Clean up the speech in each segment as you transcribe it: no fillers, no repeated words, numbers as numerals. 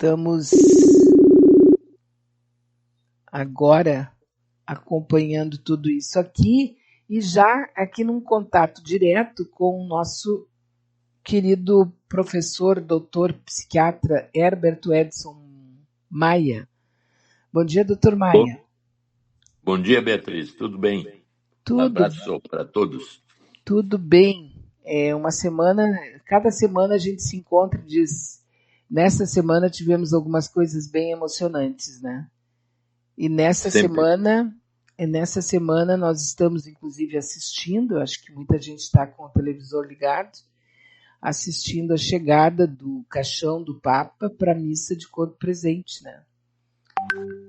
Estamos agora acompanhando tudo isso aqui e já aqui num contato direto com o nosso querido professor, doutor, psiquiatra Herberto Edson Maia. Bom dia, doutor Maia. Bom dia, Beatriz. Tudo bem? Tudo. Abraço para todos. Tudo bem. Cada semana a gente se encontra e diz, nessa semana tivemos algumas coisas bem emocionantes, né? E nessa semana nós estamos inclusive assistindo, acho que muita gente está com o televisor ligado, assistindo a chegada do caixão do Papa para a missa de corpo presente, né?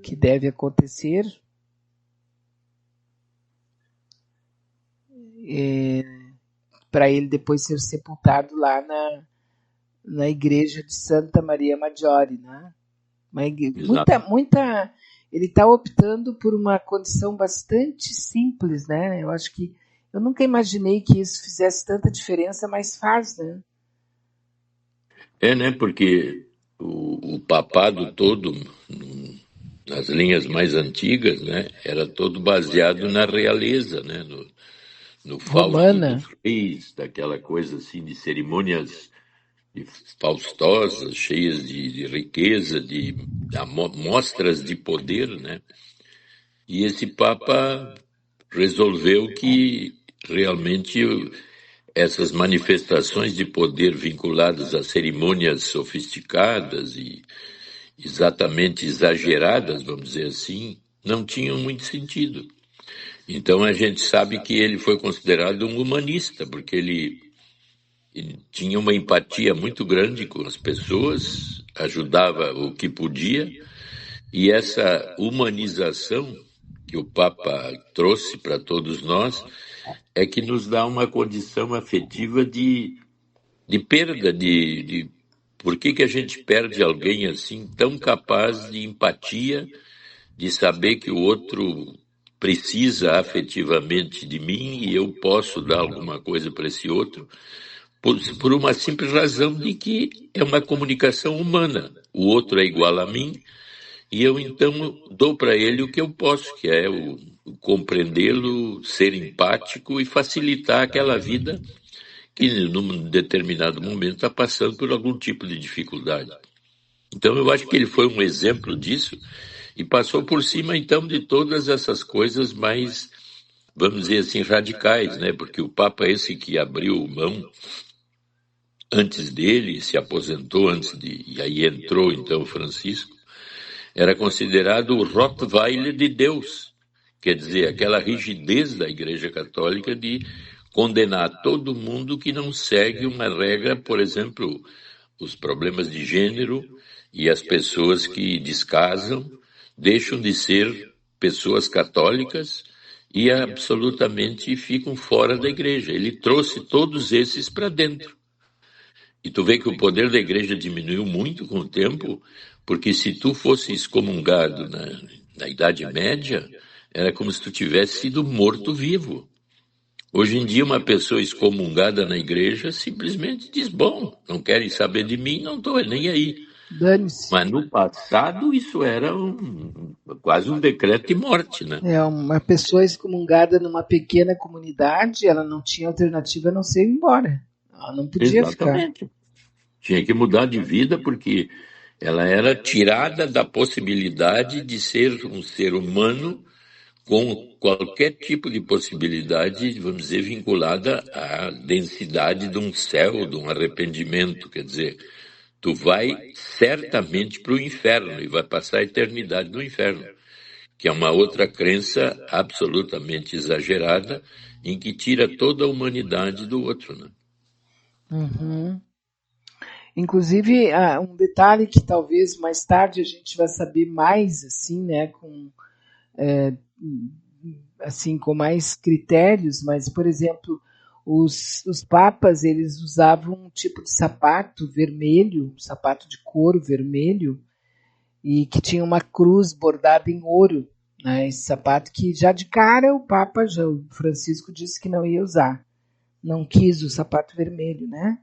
Que deve acontecer para ele depois ser sepultado lá na igreja de Santa Maria Maggiore, né? Ele está optando por uma condição bastante simples, né? Eu nunca imaginei que isso fizesse tanta diferença, mas faz, né? Né? Porque o papado todo, nas linhas mais antigas, né, era todo baseado na realeza, né? No fausto dos reis, daquela coisa assim de cerimônias faustosas, cheias de riqueza, de mostras de poder, né? E esse Papa resolveu que realmente essas manifestações de poder vinculadas a cerimônias sofisticadas e exatamente exageradas, vamos dizer assim, não tinham muito sentido. Então a gente sabe que ele foi considerado um humanista, porque ele tinha uma empatia muito grande com as pessoas, ajudava o que podia, e essa humanização que o Papa trouxe para todos nós é que nos dá uma condição afetiva de perda, por que a gente perde alguém assim tão capaz de empatia, de saber que o outro precisa afetivamente de mim e eu posso dar alguma coisa para esse outro, por uma simples razão de que é uma comunicação humana. O outro é igual a mim e eu então dou para ele o que eu posso, que é o compreendê-lo, ser empático e facilitar aquela vida que num determinado momento está passando por algum tipo de dificuldade. Então eu acho que ele foi um exemplo disso e passou por cima então de todas essas coisas mais, vamos dizer assim, radicais, né? Porque o Papa esse que abriu mão antes dele, se aposentou e aí entrou então Francisco, era considerado o Rottweiler de Deus, quer dizer, aquela rigidez da Igreja Católica de condenar todo mundo que não segue uma regra, por exemplo, os problemas de gênero e as pessoas que descasam deixam de ser pessoas católicas e absolutamente ficam fora da igreja. Ele trouxe todos esses para dentro. E tu vê que o poder da igreja diminuiu muito com o tempo, porque se tu fosse excomungado na Idade Média, era como se tu tivesse sido morto-vivo. Hoje em dia, uma pessoa excomungada na igreja simplesmente diz, bom, não querem saber de mim, não estou nem aí. Dane-se. Mas no passado isso era quase um decreto de morte, né? Uma pessoa excomungada numa pequena comunidade, ela não tinha alternativa a não ser ir embora. Ela não podia Exatamente. ficar. Tinha que mudar de vida porque ela era tirada da possibilidade de ser um ser humano com qualquer tipo de possibilidade, vamos dizer, vinculada à densidade de um céu, de um arrependimento. Quer dizer, tu vai certamente para o inferno e vai passar a eternidade no inferno, que é uma outra crença absolutamente exagerada em que tira toda a humanidade do outro, né? Uhum. Inclusive, um detalhe que talvez mais tarde a gente vai saber mais, assim, né, com mais critérios, mas, por exemplo, os papas, eles usavam um tipo de sapato vermelho, um sapato de couro vermelho, e que tinha uma cruz bordada em ouro, né, esse sapato que já de cara o Francisco disse que não ia usar, não quis o sapato vermelho, né?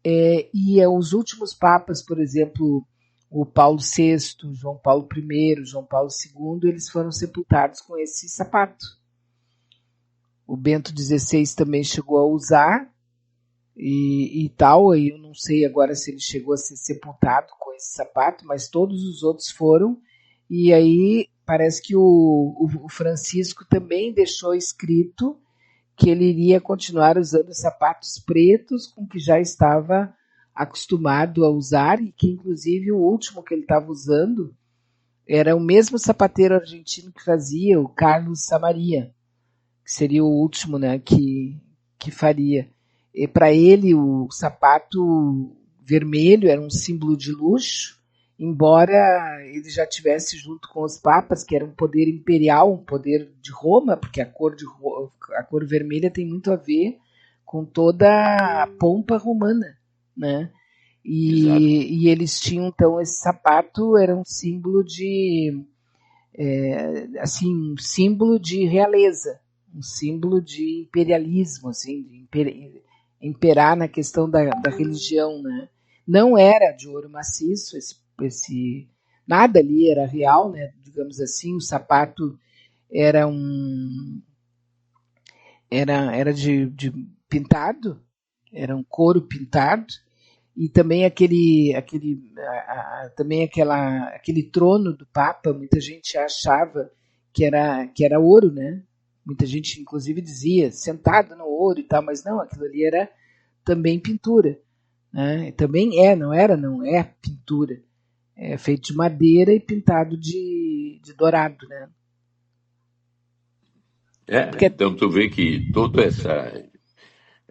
E os últimos papas, por exemplo, o Paulo VI, João Paulo I, João Paulo II, eles foram sepultados com esse sapato. O Bento XVI também chegou a usar e tal, e eu não sei agora se ele chegou a ser sepultado com esse sapato, mas todos os outros foram, e aí parece que o Francisco também deixou escrito que ele iria continuar usando sapatos pretos com que já estava acostumado a usar, e que inclusive o último que ele estava usando era o mesmo sapateiro argentino que fazia, o Carlos Samaria, que seria o último, né, que faria. E para ele o sapato vermelho era um símbolo de luxo, embora ele já tivesse junto com os papas, que era um poder imperial, um poder de Roma, porque a cor vermelha tem muito a ver com toda a pompa romana, né? E eles tinham então esse sapato, era um símbolo de um símbolo de realeza, um símbolo de imperialismo, assim, de imperar na questão da religião, né? Não era de ouro maciço, nada ali era real, né? Digamos assim, o sapato era de pintado, era um couro pintado, e também aquele trono do Papa, muita gente achava que era ouro, né? Muita gente inclusive dizia sentado no ouro e tal, mas não, aquilo ali era também pintura, né? Também não é pintura, é feito de madeira e pintado de dourado, né? Então tu vê que toda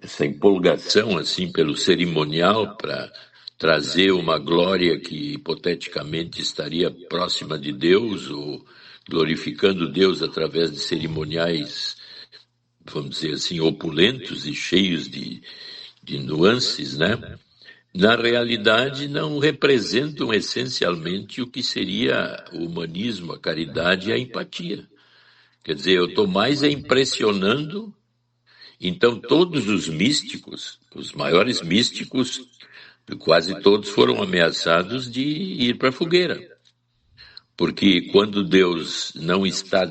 essa empolgação assim pelo cerimonial para trazer uma glória que hipoteticamente estaria próxima de Deus ou glorificando Deus através de cerimoniais, vamos dizer assim, opulentos e cheios de nuances, né? Na realidade não representam essencialmente o que seria o humanismo, a caridade e a empatia. Quer dizer, eu estou mais impressionando. Então, todos os místicos, os maiores místicos, quase todos foram ameaçados de ir para a fogueira. Porque quando Deus não está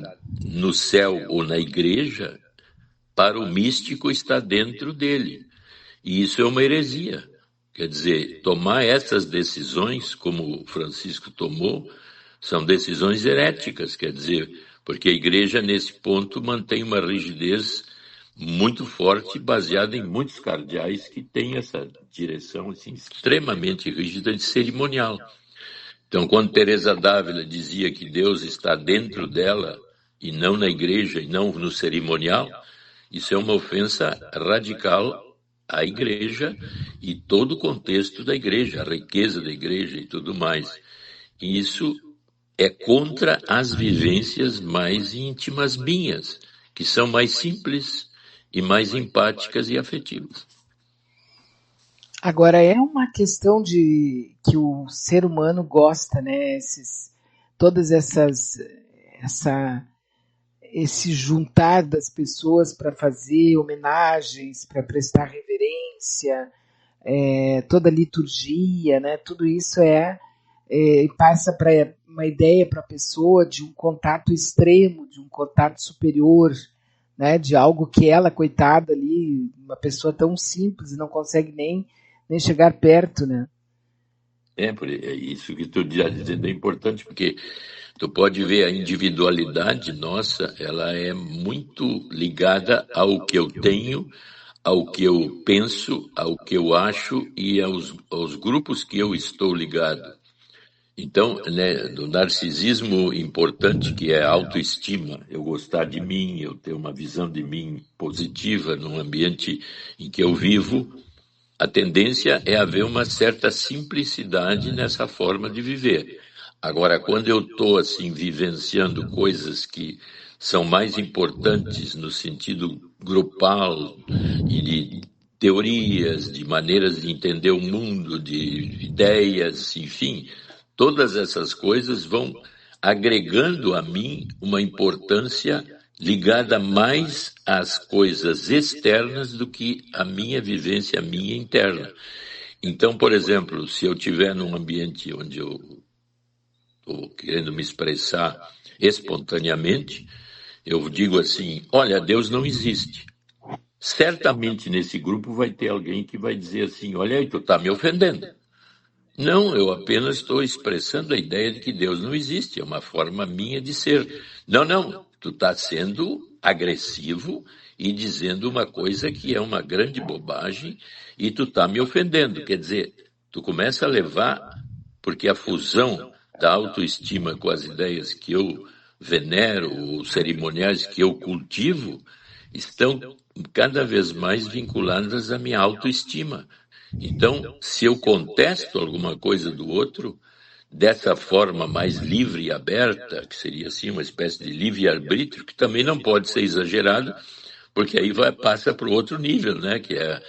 no céu ou na igreja, para o místico está dentro dele. E isso é uma heresia. Quer dizer, tomar essas decisões, como Francisco tomou, são decisões heréticas, quer dizer, porque a igreja, nesse ponto, mantém uma rigidez muito forte, baseada em muitos cardeais que têm essa direção assim, extremamente rígida de cerimonial. Então, quando Teresa d'Ávila dizia que Deus está dentro dela e não na igreja e não no cerimonial, isso é uma ofensa radical à igreja e todo o contexto da igreja, a riqueza da igreja e tudo mais. E isso é contra as vivências mais íntimas minhas, que são mais simples e mais empáticas e afetivas. Agora, é uma questão de que o ser humano gosta, né? Esse juntar das pessoas para fazer homenagens, para prestar reverência, toda a liturgia, né? Tudo isso passa para uma ideia para a pessoa de um contato extremo, de um contato superior, né? De algo que ela, coitada ali, uma pessoa tão simples, não consegue nem chegar perto, né? Isso que tu está dizendo é importante, porque tu pode ver a individualidade nossa, ela é muito ligada ao que eu tenho, ao que eu penso, ao que eu acho e aos grupos que eu estou ligado. Então, né, do narcisismo importante, que é a autoestima, eu gostar de mim, eu ter uma visão de mim positiva no ambiente em que eu vivo, a tendência é haver uma certa simplicidade nessa forma de viver. Agora, quando eu estou assim vivenciando coisas que são mais importantes no sentido grupal e de teorias, de maneiras de entender o mundo, de ideias, enfim, todas essas coisas vão agregando a mim uma importância ligada mais às coisas externas do que a minha vivência, a minha interna. Então, por exemplo, se eu estiver num ambiente onde eu estou querendo me expressar espontaneamente, eu digo assim, olha, Deus não existe. Certamente nesse grupo vai ter alguém que vai dizer assim, olha aí, tu está me ofendendo. Não, eu apenas estou expressando a ideia de que Deus não existe, é uma forma minha de ser. Não, tu está sendo agressivo e dizendo uma coisa que é uma grande bobagem e tu está me ofendendo. Quer dizer, tu começa a levar, porque a fusão da autoestima com as ideias que eu venero, os cerimoniais que eu cultivo, estão cada vez mais vinculadas à minha autoestima. Então, se eu contesto alguma coisa do outro, dessa forma mais livre e aberta, que seria assim uma espécie de livre-arbítrio, que também não pode ser exagerado, porque aí passa para o outro nível, né? Que é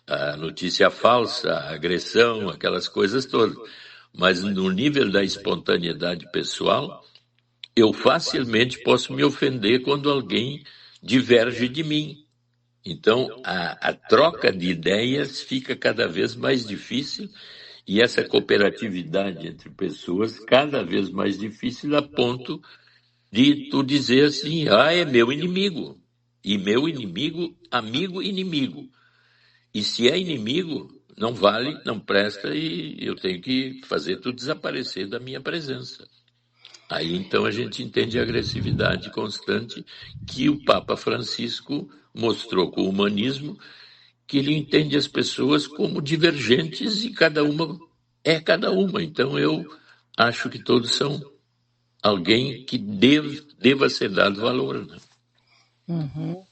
a notícia falsa, a agressão, aquelas coisas todas. Mas no nível da espontaneidade pessoal, eu facilmente posso me ofender quando alguém diverge de mim. Então, a troca de ideias fica cada vez mais difícil e essa cooperatividade entre pessoas cada vez mais difícil a ponto de tu dizer assim, é meu inimigo. E meu inimigo, amigo, inimigo. E se é inimigo, não vale, não presta e eu tenho que fazer tudo desaparecer da minha presença. Aí então a gente entende a agressividade constante que o Papa Francisco mostrou com o humanismo, que ele entende as pessoas como divergentes e cada uma é cada uma. Então eu acho que todos são alguém que deva ser dado valor. Né? Uhum.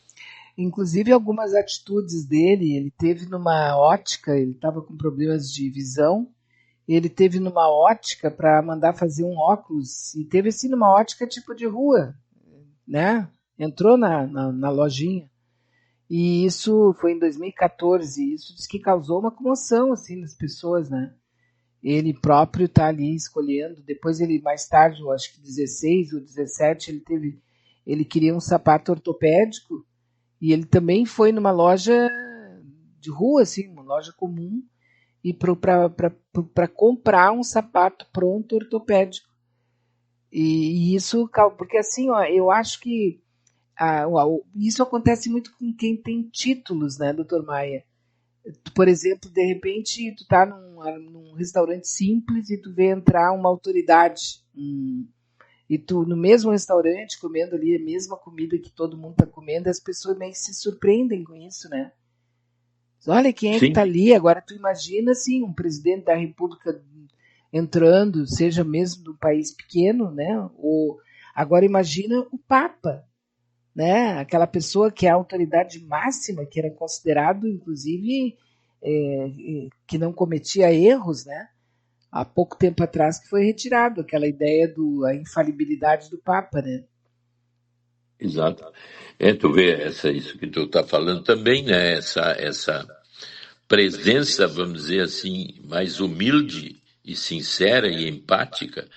Inclusive algumas atitudes dele, ele teve numa ótica, ele estava com problemas de visão, ele teve numa ótica para mandar fazer um óculos, e teve assim numa ótica tipo de rua, né? Entrou na lojinha. E isso foi em 2014, isso diz que causou uma comoção assim nas pessoas, né? Ele próprio está ali escolhendo, depois ele mais tarde, eu acho que 16 ou 17, ele queria um sapato ortopédico e ele também foi numa loja de rua, assim, uma loja comum, e para comprar um sapato pronto ortopédico. E isso, porque assim, ó, eu acho que isso acontece muito com quem tem títulos, né, doutor Maia? Por exemplo, de repente, tu tá num restaurante simples e tu vê entrar uma autoridade. E tu, no mesmo restaurante, comendo ali a mesma comida que todo mundo tá comendo, as pessoas meio que se surpreendem com isso, né? Olha quem é que tá ali. Agora tu imagina, assim, um presidente da República entrando, seja mesmo de um país pequeno, né? Ou agora imagina o Papa, né? Aquela pessoa que é a autoridade máxima, que era considerado, inclusive, que não cometia erros, né? Há pouco tempo atrás que foi retirado aquela ideia da infalibilidade do Papa, né? Exato. Tu vê isso que tu está falando também, né? Essa presença, vamos dizer assim, mais humilde e sincera e empática.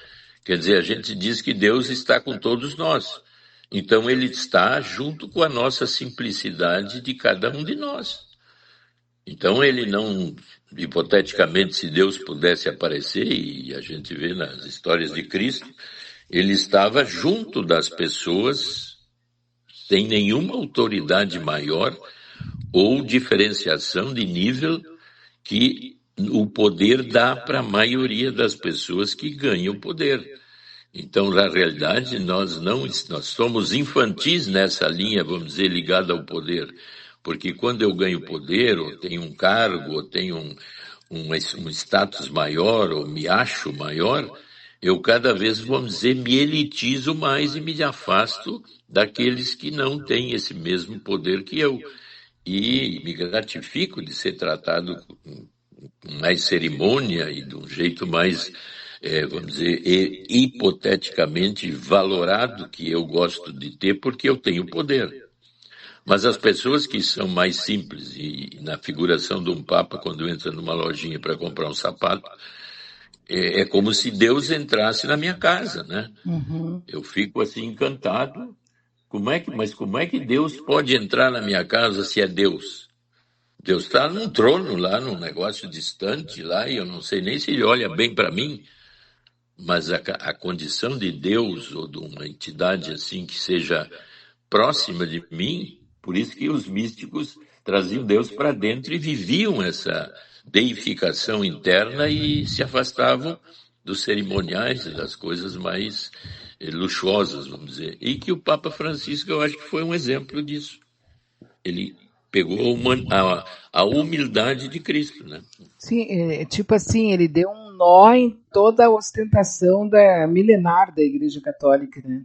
Quer dizer, a gente diz que Deus está com todos nós. Então ele está junto com a nossa simplicidade de cada um de nós. Então ele não, hipoteticamente, se Deus pudesse aparecer, e a gente vê nas histórias de Cristo, ele estava junto das pessoas sem nenhuma autoridade maior ou diferenciação de nível que o poder dá para a maioria das pessoas que ganham o poder. Então, na realidade, nós somos infantis nessa linha, vamos dizer, ligada ao poder. Porque quando eu ganho poder, ou tenho um cargo, ou tenho um status maior, ou me acho maior, eu cada vez, vamos dizer, me elitizo mais e me afasto daqueles que não têm esse mesmo poder que eu. E me gratifico de ser tratado com mais cerimônia e de um jeito mais, vamos dizer, hipoteticamente valorado que eu gosto de ter porque eu tenho poder. Mas as pessoas que são mais simples, e na figuração de um papa, quando entra numa lojinha para comprar um sapato, é como se Deus entrasse na minha casa, né? Uhum. Eu fico assim encantado. Mas como é que Deus pode entrar na minha casa se é Deus? Deus está num trono lá, num negócio distante lá, e eu não sei nem se ele olha bem para mim, mas a condição de Deus ou de uma entidade assim que seja próxima de mim, por isso que os místicos traziam Deus para dentro e viviam essa deificação interna e se afastavam dos cerimoniais e das coisas mais luxuosas, vamos dizer. E que o Papa Francisco, eu acho que foi um exemplo disso. Ele pegou a humildade de Cristo, né? Sim, tipo assim, ele deu um nó em toda a ostentação milenar da Igreja Católica, né?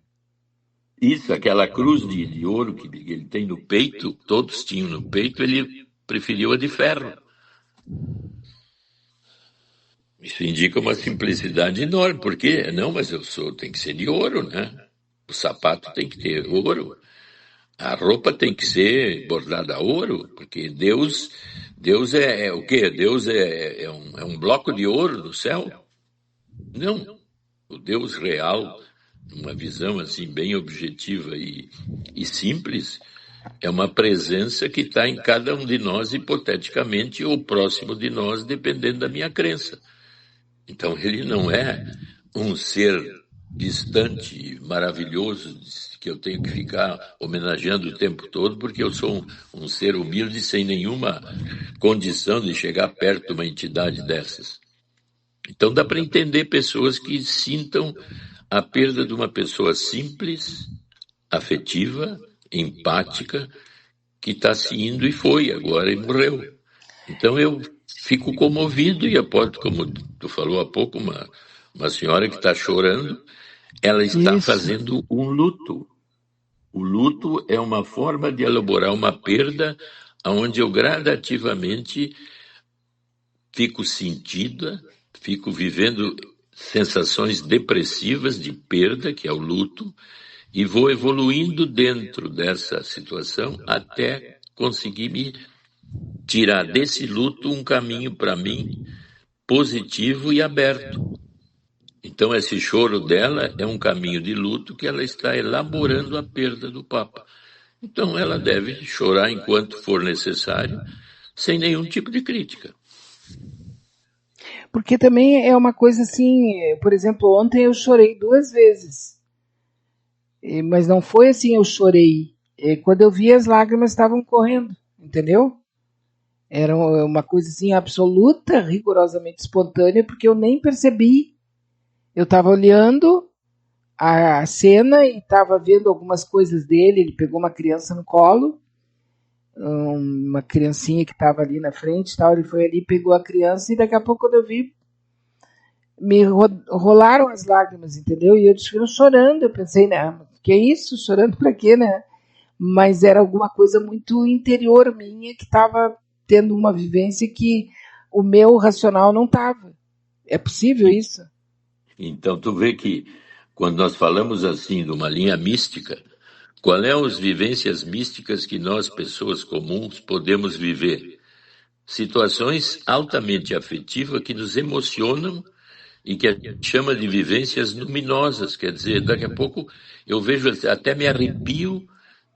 Isso, aquela cruz de ouro que ele tem no peito, todos tinham no peito, ele preferiu a de ferro. Isso indica uma simplicidade enorme, porque não, mas tem que ser de ouro, né? O sapato tem que ter ouro, a roupa tem que ser bordada a ouro, porque Deus é o quê? Deus é um bloco de ouro no céu? Não. O Deus real, uma visão assim bem objetiva e simples, é uma presença que está em cada um de nós, hipoteticamente, ou próximo de nós, dependendo da minha crença. Então, ele não é um ser distante, maravilhoso, que eu tenho que ficar homenageando o tempo todo, porque eu sou um ser humilde sem nenhuma condição de chegar perto de uma entidade dessas. Então, dá para entender pessoas que sintam a perda de uma pessoa simples, afetiva, empática, que está se indo e foi agora e morreu. Então eu fico comovido e aposto, como tu falou há pouco, uma senhora que está chorando, ela está fazendo um luto. O luto é uma forma de elaborar uma perda onde eu gradativamente fico sentida, fico vivendo sensações depressivas de perda, que é o luto, e vou evoluindo dentro dessa situação até conseguir me tirar desse luto um caminho para mim positivo e aberto. Então esse choro dela é um caminho de luto que ela está elaborando a perda do Papa. Então ela deve chorar enquanto for necessário, sem nenhum tipo de crítica. Porque também é uma coisa assim, por exemplo, ontem eu chorei 2 vezes. Mas não foi assim, eu chorei. Quando eu vi, as lágrimas estavam correndo, entendeu? Era uma coisa assim absoluta, rigorosamente espontânea, porque eu nem percebi. Eu estava olhando a cena e estava vendo algumas coisas dele. Ele pegou uma criança no colo, uma criancinha que estava ali na frente, tal. Ele foi ali, pegou a criança e daqui a pouco quando eu vi, me rolaram as lágrimas, entendeu? E eu estive chorando. Eu pensei, né, que é isso? Chorando para quê, né? Mas era alguma coisa muito interior minha que estava tendo uma vivência que o meu racional não estava. É possível isso? Então tu vê que quando nós falamos assim de uma linha mística, qual é as vivências místicas que nós, pessoas comuns, podemos viver? Situações altamente afetivas que nos emocionam e que a gente chama de vivências luminosas, quer dizer, daqui a pouco eu vejo, até me arrepio,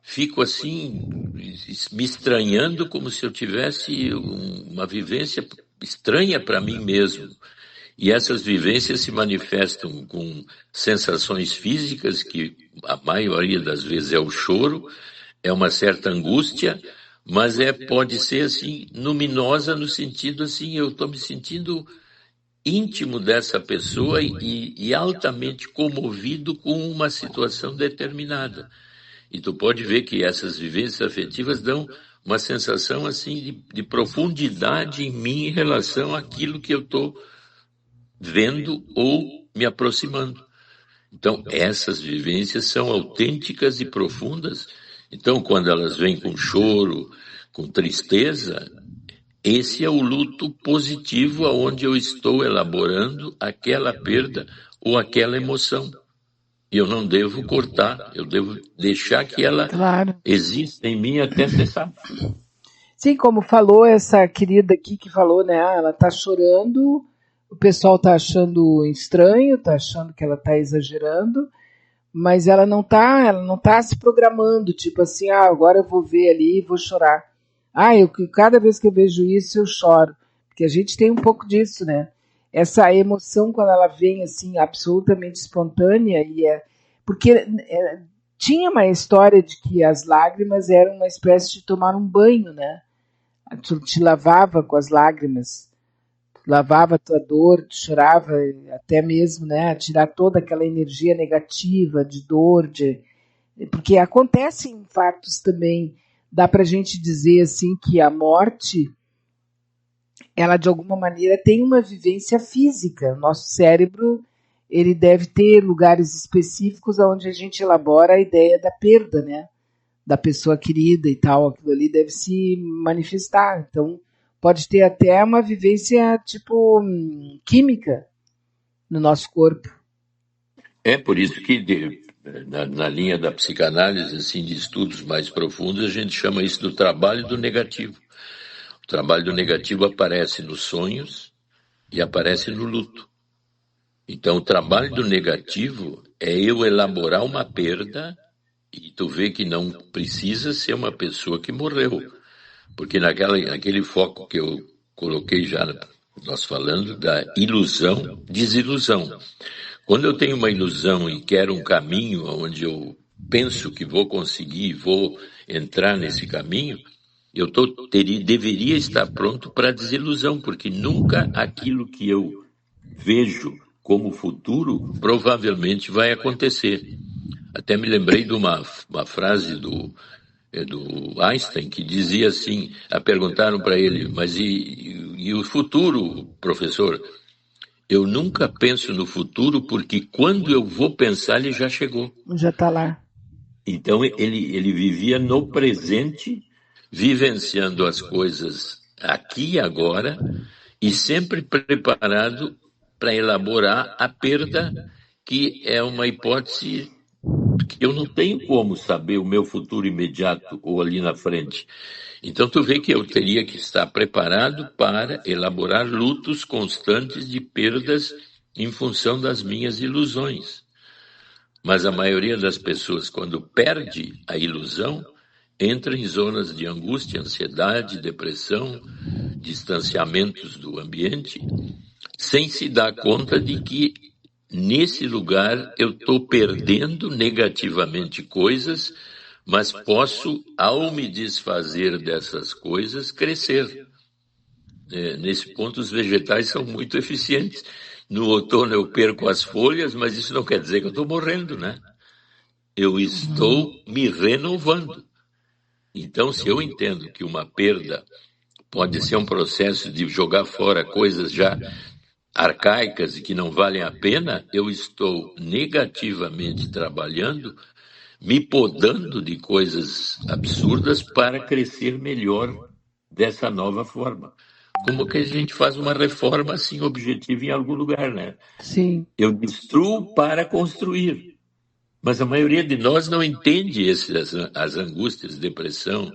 fico assim, me estranhando como se eu tivesse uma vivência estranha para mim mesmo. E essas vivências se manifestam com sensações físicas, que a maioria das vezes é o choro, é uma certa angústia, mas pode ser assim, luminosa no sentido assim, eu estou me sentindo íntimo dessa pessoa e altamente comovido com uma situação determinada. E tu pode ver que essas vivências afetivas dão uma sensação assim de profundidade em mim em relação àquilo que eu estou vendo ou me aproximando. Então, essas vivências são autênticas e profundas. Então, quando elas vêm com choro, com tristeza, esse é o luto positivo aonde eu estou elaborando aquela perda ou aquela emoção. E eu não devo cortar, eu devo deixar que ela exista em mim até cessar. Sim, como falou essa querida aqui que falou, né? Ela está chorando, o pessoal está achando estranho, está achando que ela está exagerando, mas ela não tá se programando, tipo assim, agora eu vou ver ali e vou chorar. Cada vez que eu vejo isso, eu choro. Porque a gente tem um pouco disso, né? Essa emoção, quando ela vem assim, absolutamente espontânea, porque tinha uma história de que as lágrimas eram uma espécie de tomar um banho, né? Tu te lavava com as lágrimas, lavava a tua dor, tu chorava, até mesmo, né? Tirar toda aquela energia negativa de dor, porque acontecem infartos também. Dá para a gente dizer assim que a morte, ela de alguma maneira tem uma vivência física. O nosso cérebro, ele deve ter lugares específicos onde a gente elabora a ideia da perda, né? Da pessoa querida e tal. Aquilo ali deve se manifestar. Então, pode ter até uma vivência tipo química no nosso corpo. É por isso que na linha da psicanálise, assim, de estudos mais profundos, a gente chama isso do trabalho do negativo. O trabalho do negativo aparece nos sonhos e aparece no luto. Então, o trabalho do negativo é eu elaborar uma perda e tu vê que não precisa ser uma pessoa que morreu. Porque naquele foco que eu coloquei já, nós falando da ilusão, desilusão. Quando eu tenho uma ilusão e quero um caminho onde eu penso que vou conseguir, vou entrar nesse caminho, deveria estar pronto para a desilusão, porque nunca aquilo que eu vejo como futuro provavelmente vai acontecer. Até me lembrei de uma frase do Einstein, que dizia assim, perguntaram para ele, mas e o futuro, professor? Eu nunca penso no futuro porque quando eu vou pensar ele já chegou. Já está lá. Então ele vivia no presente, vivenciando as coisas aqui e agora e sempre preparado para elaborar a perda, que é uma hipótese que eu não tenho como saber o meu futuro imediato ou ali na frente. Então tu vê que eu teria que estar preparado para elaborar lutos constantes de perdas em função das minhas ilusões. Mas a maioria das pessoas, quando perde a ilusão, entra em zonas de angústia, ansiedade, depressão, distanciamentos do ambiente, sem se dar conta de que nesse lugar eu estou perdendo negativamente coisas, mas posso, ao me desfazer dessas coisas, crescer. Nesse ponto, os vegetais são muito eficientes. No outono eu perco as folhas, mas isso não quer dizer que eu estou morrendo, né? Eu estou me renovando. Então, se eu entendo que uma perda pode ser um processo de jogar fora coisas já arcaicas e que não valem a pena, eu estou negativamente trabalhando, me podando de coisas absurdas para crescer melhor dessa nova forma. Como que a gente faz uma reforma assim objetiva em algum lugar, né? Sim. Eu destruo para construir. Mas a maioria de nós não entende as angústias, depressão,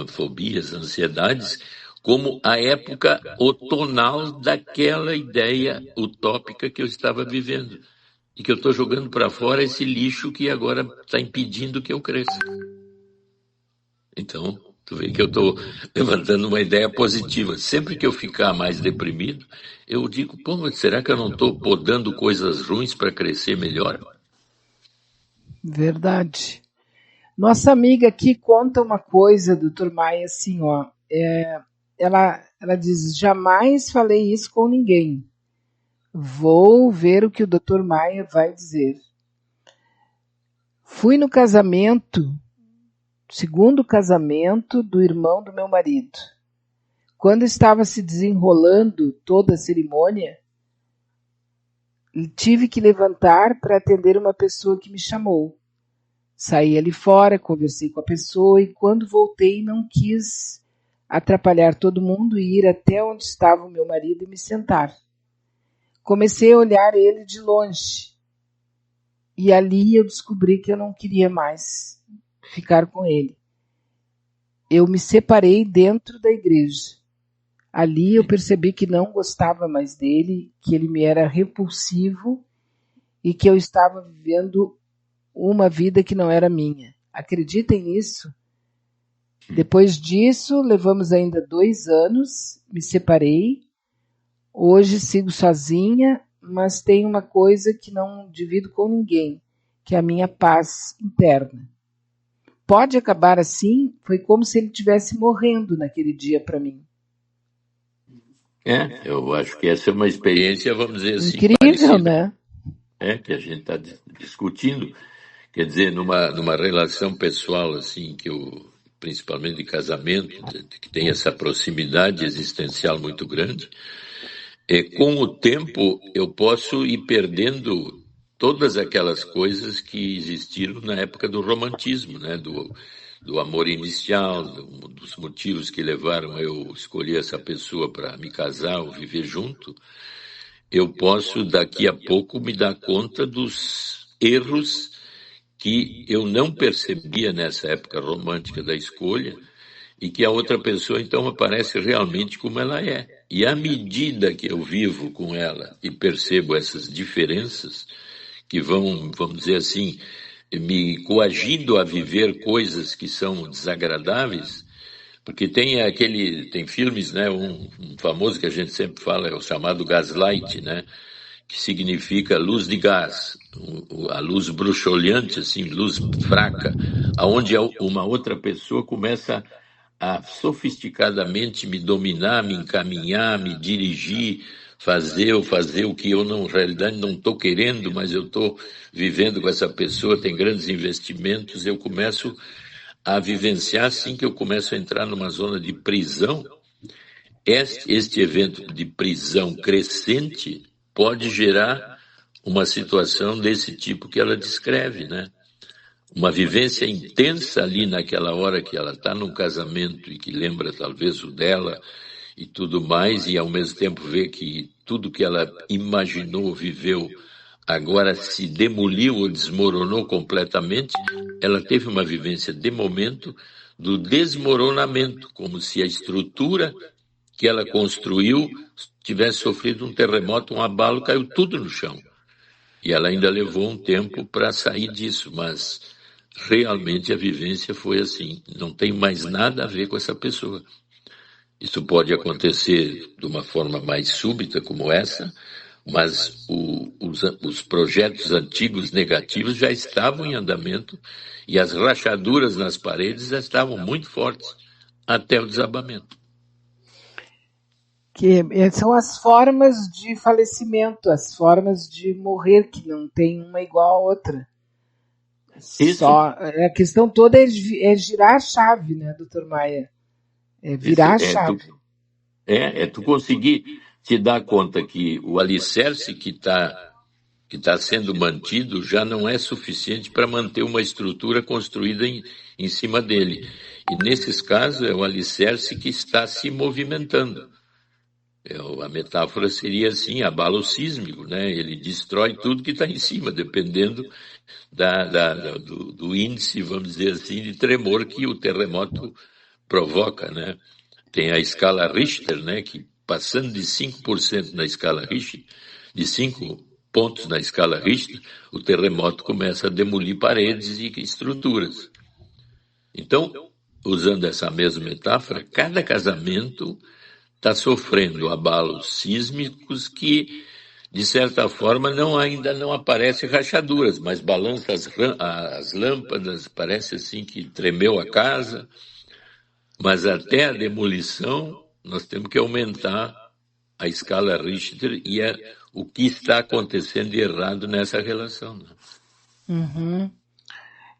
fobias, ansiedades, como a época outonal daquela ideia utópica que eu estava vivendo. E que eu estou jogando para fora esse lixo que agora está impedindo que eu cresça. Então, tu vê que eu estou levantando uma ideia positiva. Sempre que eu ficar mais deprimido, eu digo, pô, mas será que eu não estou podando coisas ruins para crescer melhor? Verdade. Nossa amiga aqui conta uma coisa, doutor Maia, assim, ó. Ela diz, jamais falei isso com ninguém. Vou ver o que o doutor Maia vai dizer. Fui no casamento, segundo casamento do irmão do meu marido. Quando estava se desenrolando toda a cerimônia, tive que levantar para atender uma pessoa que me chamou. Saí ali fora, conversei com a pessoa e quando voltei não quis atrapalhar todo mundo e ir até onde estava o meu marido e me sentar. Comecei a olhar ele de longe e ali eu descobri que eu não queria mais ficar com ele. Eu me separei dentro da igreja. Ali eu percebi que não gostava mais dele, que ele me era repulsivo e que eu estava vivendo uma vida que não era minha. Acreditem nisso? Depois disso, levamos ainda 2 anos, me separei. Hoje sigo sozinha, mas tem uma coisa que não divido com ninguém, que é a minha paz interna. Pode acabar assim, foi como se ele estivesse morrendo naquele dia para mim. Eu acho que essa é uma experiência, vamos dizer assim, incrível, parecida, né? Que a gente está discutindo. Quer dizer, numa relação pessoal, assim, principalmente de casamento, que tem essa proximidade existencial muito grande, com o tempo eu posso ir perdendo todas aquelas coisas que existiram na época do romantismo, né? Do amor inicial, dos motivos que levaram a eu escolher essa pessoa para me casar ou viver junto. Eu posso, daqui a pouco, me dar conta dos erros que eu não percebia nessa época romântica da escolha e que a outra pessoa, então, aparece realmente como ela é. E à medida que eu vivo com ela e percebo essas diferenças que vamos dizer assim, me coagindo a viver coisas que são desagradáveis, porque tem filmes, né, um famoso que a gente sempre fala, é o chamado gaslight, né, que significa luz de gás, a luz bruxuleante, assim, luz fraca, aonde uma outra pessoa começa a sofisticadamente me dominar, me encaminhar, me dirigir, fazer o que eu na realidade não estou querendo, mas eu estou vivendo com essa pessoa, tem grandes investimentos, eu começo a vivenciar assim que eu começo a entrar numa zona de prisão. Este evento de prisão crescente pode gerar uma situação desse tipo que ela descreve, né? Uma vivência intensa ali naquela hora que ela está num casamento e que lembra talvez o dela e tudo mais, e ao mesmo tempo vê que tudo que ela imaginou, viveu, agora se demoliu ou desmoronou completamente. Ela teve uma vivência de momento do desmoronamento, como se a estrutura que ela construiu tivesse sofrido um terremoto, um abalo, caiu tudo no chão. E ela ainda levou um tempo para sair disso, mas realmente a vivência foi assim. Não tem mais nada a ver com essa pessoa. Isso pode acontecer de uma forma mais súbita como essa, mas os projetos antigos negativos já estavam em andamento e as rachaduras nas paredes já estavam muito fortes até o desabamento. Que são as formas de falecimento, as formas de morrer, que não tem uma igual à outra. Isso. Só, a questão toda é girar a chave, né, doutor Maia? É virar a chave. Tu conseguir te dar conta que o alicerce que está sendo mantido já não é suficiente para manter uma estrutura construída em cima dele. E nesses casos é o alicerce que está se movimentando. A metáfora seria assim, abalo sísmico, né? Ele destrói tudo que está em cima, dependendo do índice, vamos dizer assim, de tremor que o terremoto provoca, né? Tem a escala Richter, né? Que passando de 5% na escala Richter, de 5 pontos na escala Richter, o terremoto começa a demolir paredes e estruturas. Então, usando essa mesma metáfora, cada casamento está sofrendo abalos sísmicos que, de certa forma, ainda não aparecem rachaduras, mas balança as lâmpadas, parece assim que tremeu a casa, mas até a demolição nós temos que aumentar a escala Richter e o que está acontecendo de errado nessa relação. Né? Uhum.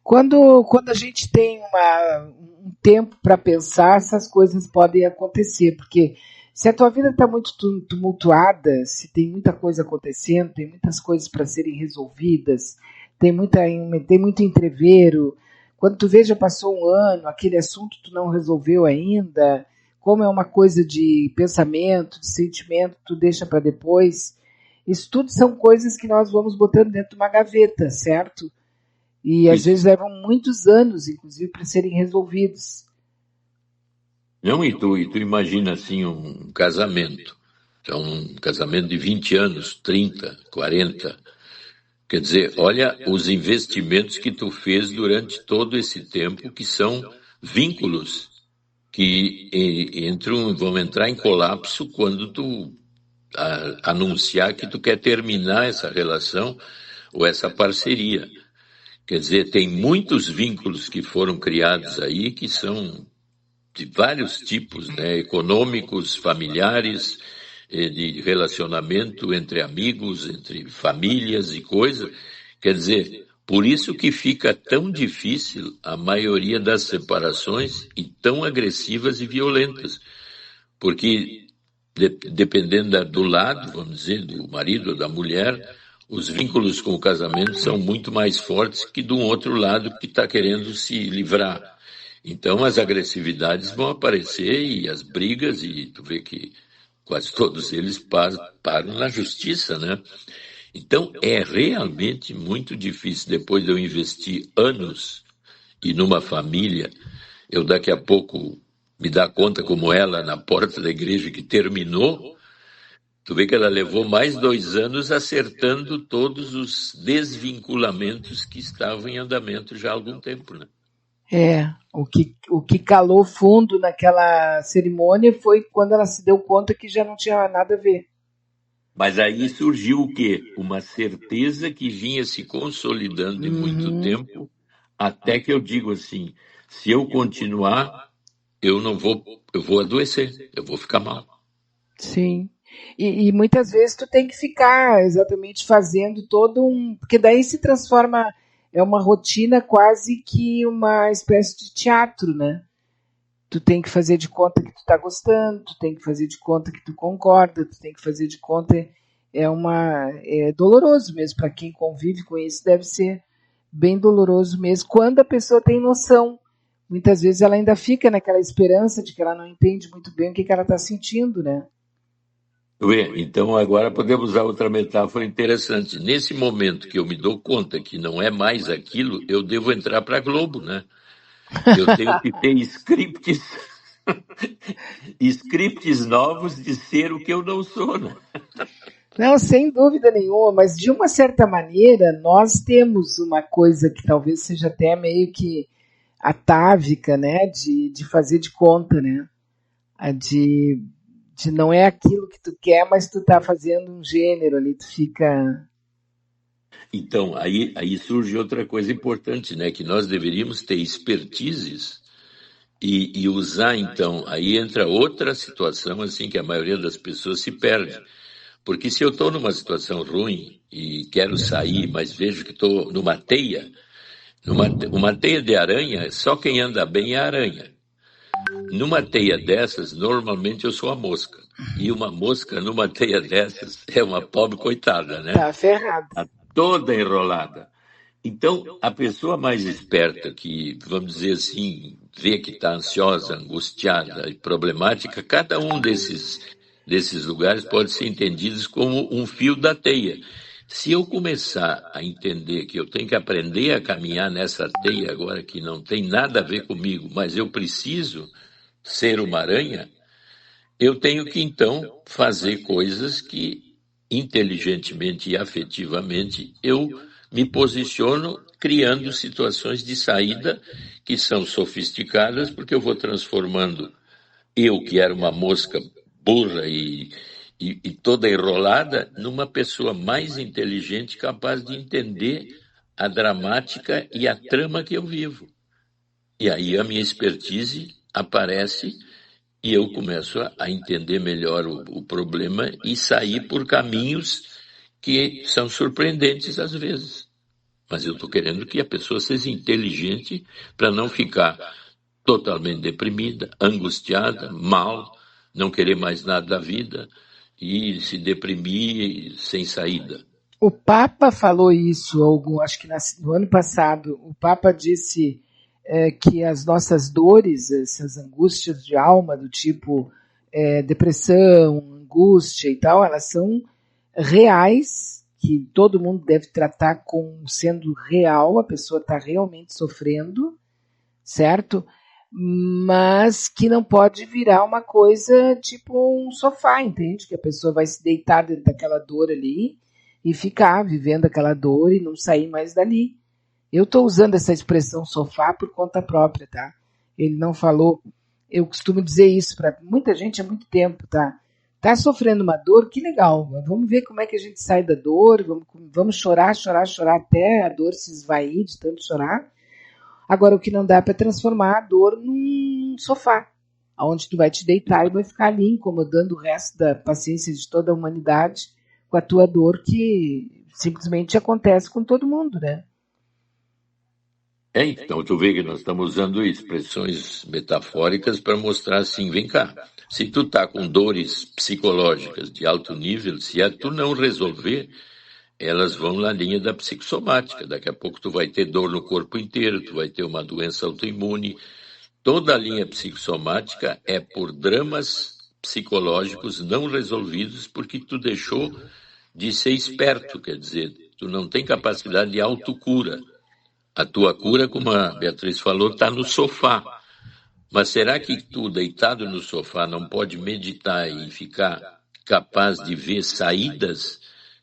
Quando a gente tem um tempo para pensar, essas coisas podem acontecer, porque se a tua vida está muito tumultuada, se tem muita coisa acontecendo, tem muitas coisas para serem resolvidas, tem muito entrevero, quando tu vê já passou um ano, aquele assunto tu não resolveu ainda, como é uma coisa de pensamento, de sentimento, tu deixa para depois. Isso tudo são coisas que nós vamos botando dentro de uma gaveta, certo? E às vezes levam muitos anos, inclusive, para serem resolvidos. Não, e tu imagina assim um casamento. Então, um casamento de 20 anos, 30, 40. Quer dizer, olha os investimentos que tu fez durante todo esse tempo, que são vínculos que vão entrar em colapso quando tu anunciar que tu quer terminar essa relação ou essa parceria. Quer dizer, tem muitos vínculos que foram criados aí que são de vários tipos, né? Econômicos, familiares, de relacionamento entre amigos, entre famílias e coisas. Quer dizer, por isso que fica tão difícil a maioria das separações e tão agressivas e violentas. Porque, dependendo do lado, vamos dizer, do marido ou da mulher, os vínculos com o casamento são muito mais fortes que de um outro lado que está querendo se livrar. Então as agressividades vão aparecer e as brigas, e tu vê que quase todos eles param na justiça, né? Então é realmente muito difícil, depois de eu investir anos e numa família, eu daqui a pouco me dar conta como ela na porta da igreja que terminou. Tu vê que ela levou mais 2 anos acertando todos os desvinculamentos que estavam em andamento já há algum tempo, né? O que calou fundo naquela cerimônia foi quando ela se deu conta que já não tinha nada a ver. Mas aí surgiu o quê? Uma certeza que vinha se consolidando em muito tempo, até que eu digo assim, se eu continuar, eu vou adoecer, eu vou ficar mal. Sim. E muitas vezes tu tem que ficar exatamente fazendo porque daí se transforma, é uma rotina quase que uma espécie de teatro, né? Tu tem que fazer de conta que tu tá gostando, tu tem que fazer de conta que tu concorda, tu tem que fazer de conta, é doloroso mesmo, para quem convive com isso deve ser bem doloroso mesmo, quando a pessoa tem noção. Muitas vezes ela ainda fica naquela esperança de que ela não entende muito bem o que ela está sentindo, né? Então agora podemos usar outra metáfora interessante. Nesse momento que eu me dou conta que não é mais aquilo, eu devo entrar para a Globo, né? Eu tenho que ter scripts novos de ser o que eu não sou, né? Não, sem dúvida nenhuma, mas de uma certa maneira nós temos uma coisa que talvez seja até meio que atávica, né? De fazer de conta, né? De não é aquilo que tu quer, mas tu tá fazendo um gênero ali, tu fica. Então, aí surge outra coisa importante, né? Que nós deveríamos ter expertises e usar, então, aí entra outra situação, assim, que a maioria das pessoas se perde. Porque se eu estou numa situação ruim e quero sair, mas vejo que estou numa teia, uma teia de aranha, só quem anda bem é a aranha. Numa teia dessas, normalmente eu sou a mosca. E uma mosca numa teia dessas é uma pobre coitada, né? Tá ferrado. Tá toda enrolada. Então, a pessoa mais esperta que, vamos dizer assim, vê que está ansiosa, angustiada e problemática, cada um desses lugares pode ser entendidos como um fio da teia. Se eu começar a entender que eu tenho que aprender a caminhar nessa teia agora que não tem nada a ver comigo, mas eu preciso ser uma aranha, eu tenho que então fazer coisas que inteligentemente e afetivamente eu me posiciono criando situações de saída que são sofisticadas, porque eu vou transformando eu, que era uma mosca burra e toda enrolada, numa pessoa mais inteligente, capaz de entender a dramática e a trama que eu vivo. E aí a minha expertise aparece e eu começo a entender melhor o problema e sair por caminhos que são surpreendentes às vezes. Mas eu estou querendo que a pessoa seja inteligente para não ficar totalmente deprimida, angustiada, mal, não querer mais nada da vida e se deprimir sem saída. O Papa falou isso, acho que no ano passado. O Papa disse que as nossas dores, essas angústias de alma, do tipo depressão, angústia e tal, elas são reais, que todo mundo deve tratar como sendo real, a pessoa está realmente sofrendo, certo? Mas que não pode virar uma coisa tipo um sofá, entende? Que a pessoa vai se deitar dentro daquela dor ali e ficar vivendo aquela dor e não sair mais dali. Eu estou usando essa expressão sofá por conta própria, tá? Ele não falou Eu costumo dizer isso para muita gente há muito tempo, tá? Tá sofrendo uma dor, que legal. Vamos ver como é que a gente sai da dor, vamos chorar, chorar, chorar até a dor se esvair de tanto chorar. Agora, o que não dá para transformar a dor num sofá, onde tu vai te deitar e vai ficar ali incomodando o resto da paciência de toda a humanidade com a tua dor que simplesmente acontece com todo mundo, né? Então, tu vê que nós estamos usando expressões metafóricas para mostrar assim, vem cá, se tu tá com dores psicológicas de alto nível, se tu não resolver, elas vão na linha da psicossomática. Daqui a pouco tu vai ter dor no corpo inteiro, tu vai ter uma doença autoimune. Toda a linha psicossomática é por dramas psicológicos não resolvidos porque tu deixou de ser esperto, quer dizer, tu não tem capacidade de autocura. A tua cura, como a Beatriz falou, está no sofá. Mas será que tu, deitado no sofá, não pode meditar e ficar capaz de ver saídas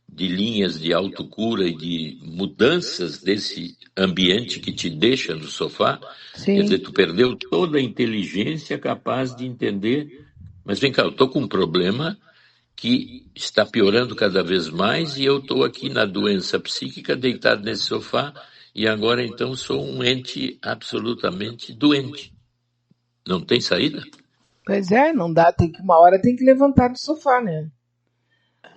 de linhas de autocura e de mudanças desse ambiente que te deixa no sofá? Sim. Quer dizer, tu perdeu toda a inteligência capaz de entender, mas vem cá, eu estou com um problema que está piorando cada vez mais e eu estou aqui na doença psíquica, deitado nesse sofá, e agora então sou um ente absolutamente doente. Não tem saída? Pois é, não dá, uma hora tem que levantar do sofá, né?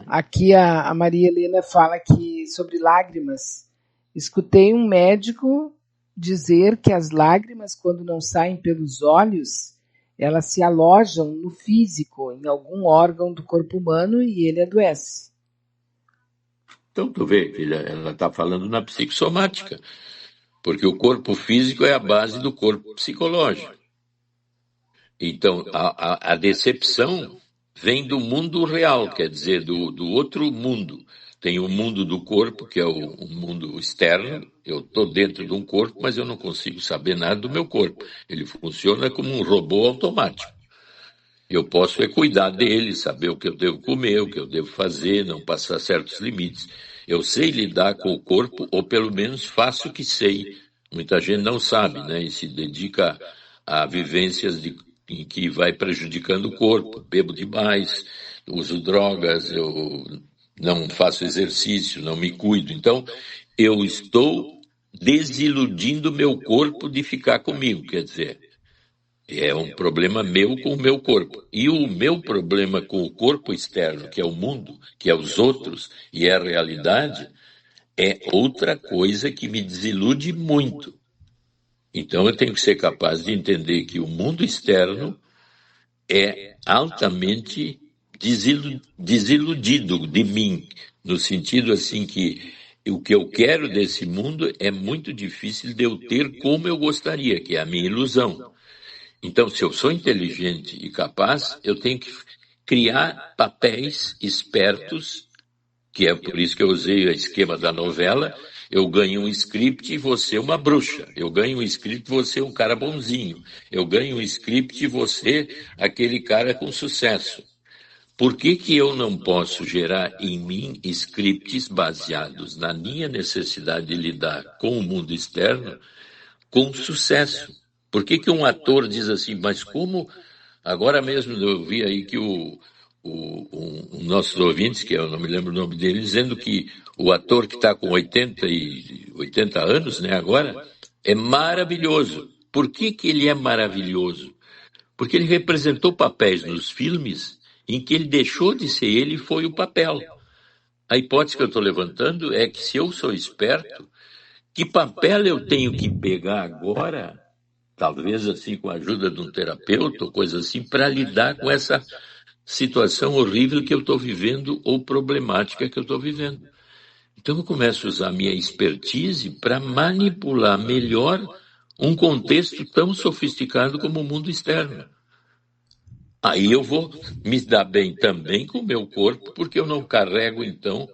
Aqui a Maria Helena fala que sobre lágrimas. Escutei um médico dizer que as lágrimas, quando não saem pelos olhos, elas se alojam no físico, em algum órgão do corpo humano e ele adoece. Então, tu vê, filha, ela está falando na psicossomática, porque o corpo físico é a base do corpo psicológico. Então, a decepção vem do mundo real, quer dizer, do outro mundo. Tem o mundo do corpo, que é o mundo externo. Eu estou dentro de um corpo, mas eu não consigo saber nada do meu corpo. Ele funciona como um robô automático. Eu posso cuidar dele, saber o que eu devo comer, o que eu devo fazer, não passar certos limites. Eu sei lidar com o corpo, ou pelo menos faço o que sei. Muita gente não sabe, né? E se dedica a vivências em que vai prejudicando o corpo. Bebo demais, uso drogas, eu não faço exercício, não me cuido. Então, eu estou desiludindo meu corpo de ficar comigo, quer dizer. É um problema meu com o meu corpo. E o meu problema com o corpo externo, que é o mundo, que é os outros, e é a realidade, é outra coisa que me desilude muito. Então eu tenho que ser capaz de entender que o mundo externo é altamente desiludido de mim, no sentido assim que o que eu quero desse mundo é muito difícil de eu ter como eu gostaria, que é a minha ilusão. Então, se eu sou inteligente e capaz, eu tenho que criar papéis espertos, que é por isso que eu usei o esquema da novela. Eu ganho um script e você uma bruxa. Eu ganho um script e você um cara bonzinho. Eu ganho um script e você aquele cara com sucesso. Por que eu não posso gerar em mim scripts baseados na minha necessidade de lidar com o mundo externo com sucesso? Por que um ator diz assim, mas como... Agora mesmo eu vi aí que um nossos ouvintes, que eu não me lembro o nome dele, dizendo que o ator que está com 80 anos, né, agora, é maravilhoso. Por que ele é maravilhoso? Porque ele representou papéis nos filmes em que ele deixou de ser ele e foi o papel. A hipótese que eu estou levantando é que se eu sou esperto, que papel eu tenho que pegar agora, talvez assim com a ajuda de um terapeuta ou coisa assim, para lidar com essa situação horrível que eu estou vivendo ou problemática que eu estou vivendo. Então eu começo a usar a minha expertise para manipular melhor um contexto tão sofisticado como o mundo externo. Aí eu vou me dar bem também com o meu corpo, porque eu não carrego, então,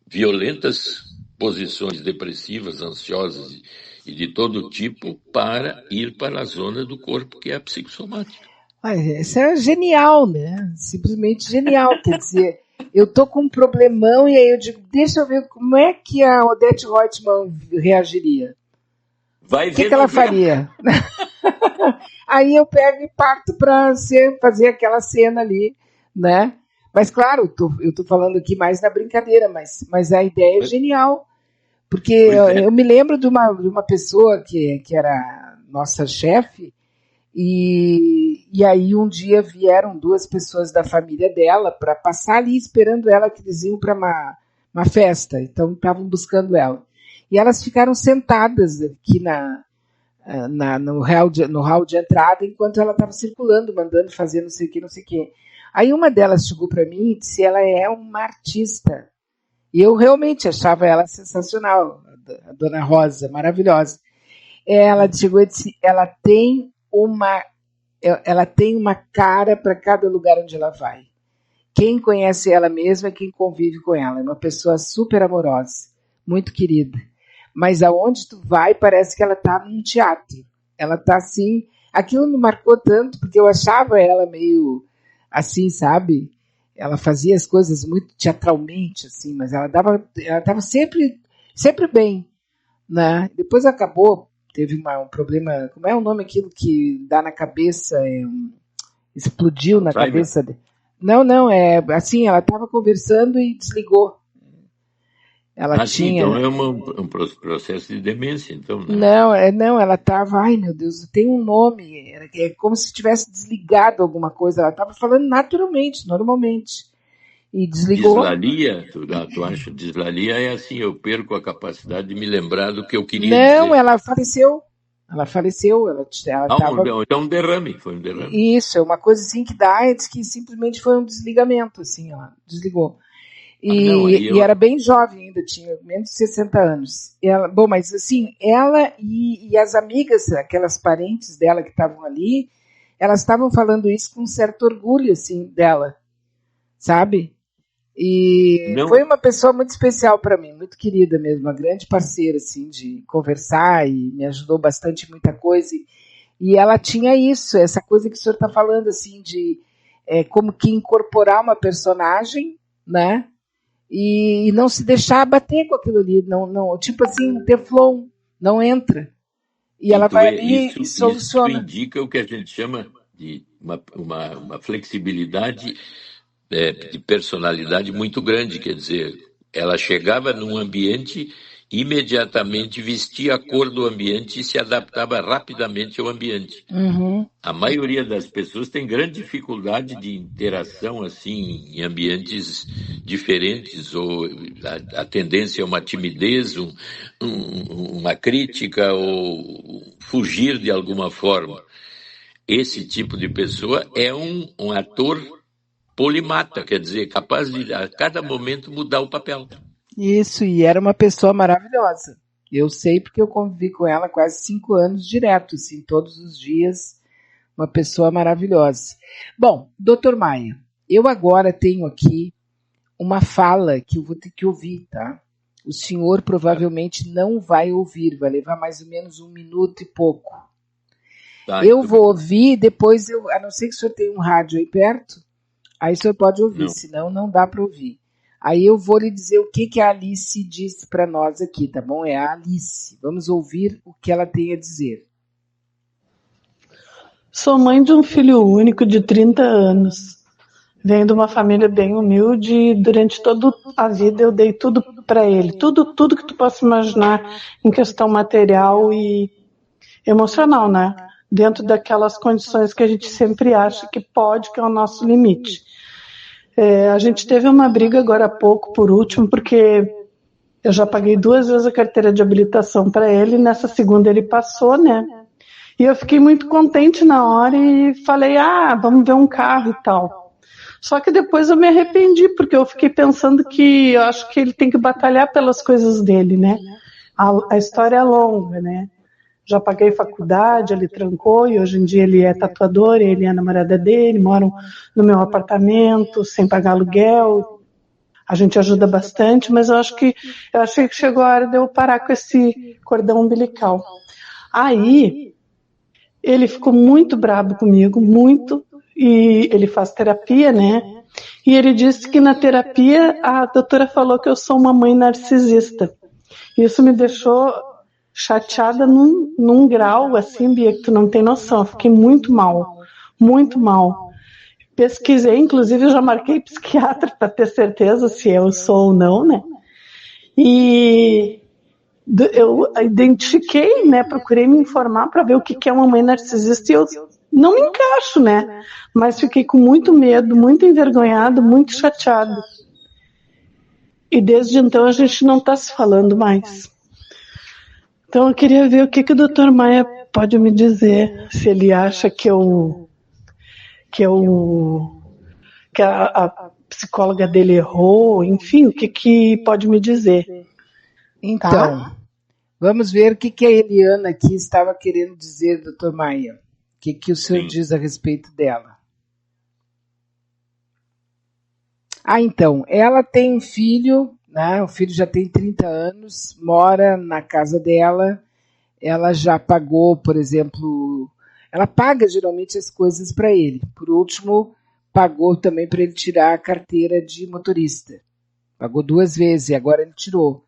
violentas posições depressivas, ansiosas e de todo tipo para ir para a zona do corpo que é a psicossomática. Isso é genial, né? Simplesmente genial. Quer dizer, eu tô com um problemão e aí eu digo, deixa eu ver como é que a Odete Roitman reagiria. Vai ver o que ela faria? Aí eu pego e parto para fazer aquela cena ali, né? Mas claro, eu tô falando aqui mais na brincadeira, mas a ideia é genial. Porque eu me lembro de uma pessoa que era nossa chefe, e aí um dia vieram 2 pessoas da família dela para passar ali esperando ela, que eles iam para uma festa, então estavam buscando ela. E elas ficaram sentadas aqui no hall de entrada, enquanto ela estava circulando, mandando fazer não sei o que, não sei o que. Aí uma delas chegou para mim e disse: ela é uma artista. E eu realmente achava ela sensacional, a Dona Rosa, maravilhosa. Ela chegou e disse: ela tem uma cara para cada lugar onde ela vai. Quem conhece ela mesma é quem convive com ela. É uma pessoa super amorosa, muito querida. Mas aonde tu vai, parece que ela está num teatro. Ela está assim. Aquilo me marcou tanto, porque eu achava ela meio assim, sabe? Ela fazia as coisas muito teatralmente, assim, mas ela estava sempre bem, né? Depois acabou, teve um problema. Como é o nome aquilo que dá na cabeça? Explodiu na cabeça dele. Não, é assim, ela estava conversando e desligou. Ela tinha... Então é um processo de demência, então, né? Não, ela estava, ai meu Deus, tem um nome, é como se tivesse desligado alguma coisa, ela estava falando naturalmente, normalmente, e desligou. Dislalia, tu acha? Dislalia é assim, eu perco a capacidade de me lembrar do que eu queria dizer. Não, ela faleceu, Então um derrame, foi um derrame. Isso, é uma coisa assim que dá, diz que simplesmente foi um desligamento, assim, ela desligou. E era bem jovem ainda, tinha menos de 60 anos. Mas assim, ela e as amigas, aquelas parentes dela que estavam ali, elas estavam falando isso com um certo orgulho, assim, dela, sabe? E foi uma pessoa muito especial para mim, muito querida mesmo, uma grande parceira, assim, de conversar, e me ajudou bastante em muita coisa. E ela tinha isso, essa coisa que o senhor está falando, assim, de como que incorporar uma personagem, né? E não se deixar abater com aquilo ali, não, tipo assim, teflon, não entra. E ela vai ali e soluciona. Isso indica o que a gente chama de uma flexibilidade de personalidade muito grande, quer dizer, ela chegava num ambiente, imediatamente vestia a cor do ambiente e se adaptava rapidamente ao ambiente. Uhum. A maioria das pessoas tem grande dificuldade de interação assim em ambientes diferentes, ou a tendência é uma timidez, uma crítica, ou fugir de alguma forma. Esse tipo de pessoa é um ator polimata, quer dizer, capaz de a cada momento mudar o papel. Isso, e era uma pessoa maravilhosa. Eu sei porque eu convivi com ela quase 5 anos direto, assim, todos os dias. Uma pessoa maravilhosa. Bom, doutor Maia, eu agora tenho aqui uma fala que eu vou ter que ouvir, tá? O senhor provavelmente não vai ouvir, vai levar mais ou menos 1 minuto e pouco. Tá, eu vou ouvir, depois a não ser que o senhor tenha um rádio aí perto, aí o senhor pode ouvir, senão não dá para ouvir. Aí eu vou lhe dizer o que a Alice disse para nós aqui, tá bom? É a Alice. Vamos ouvir o que ela tem a dizer. Sou mãe de um filho único de 30 anos. Venho de uma família bem humilde e durante toda a vida eu dei tudo para ele. Tudo que tu possa imaginar em questão material e emocional, né? Dentro daquelas condições que a gente sempre acha que pode, que é o nosso limite. A gente teve uma briga agora há pouco, por último, porque eu já paguei 2 vezes a carteira de habilitação para ele, e nessa segunda ele passou, né? E eu fiquei muito contente na hora e falei, vamos ver um carro e tal. Só que depois eu me arrependi, porque eu fiquei pensando que eu acho que ele tem que batalhar pelas coisas dele, né? A história é longa, né? Já paguei faculdade, ele trancou e hoje em dia ele é tatuador, ele é a namorada dele, moram no meu apartamento, sem pagar aluguel. A gente ajuda bastante, mas eu achei que chegou a hora de eu parar com esse cordão umbilical. Aí, ele ficou muito bravo comigo, muito, e ele faz terapia, né? E ele disse que na terapia a doutora falou que eu sou uma mãe narcisista. Isso me deixou chateada num grau, assim, Bia, que tu não tem noção. Eu fiquei muito mal, muito mal. Pesquisei, inclusive eu já marquei psiquiatra para ter certeza se eu sou ou não, né? E eu identifiquei, né? Procurei me informar para ver o que é uma mãe narcisista e eu não me encaixo, né? Mas fiquei com muito medo, muito envergonhada, muito chateada. E desde então a gente não está se falando mais. Então eu queria ver o que o Dr. Maia pode me dizer, se ele acha que a psicóloga dele errou, enfim, o que pode me dizer. Então, vamos ver o que a Eliana aqui estava querendo dizer, Dr. Maia. O que o senhor diz a respeito dela? Então, ela tem um filho, né? O filho já tem 30 anos, mora na casa dela, ela já pagou, por exemplo, ela paga geralmente as coisas para ele. Por último, pagou também para ele tirar a carteira de motorista. Pagou 2 vezes e agora ele tirou.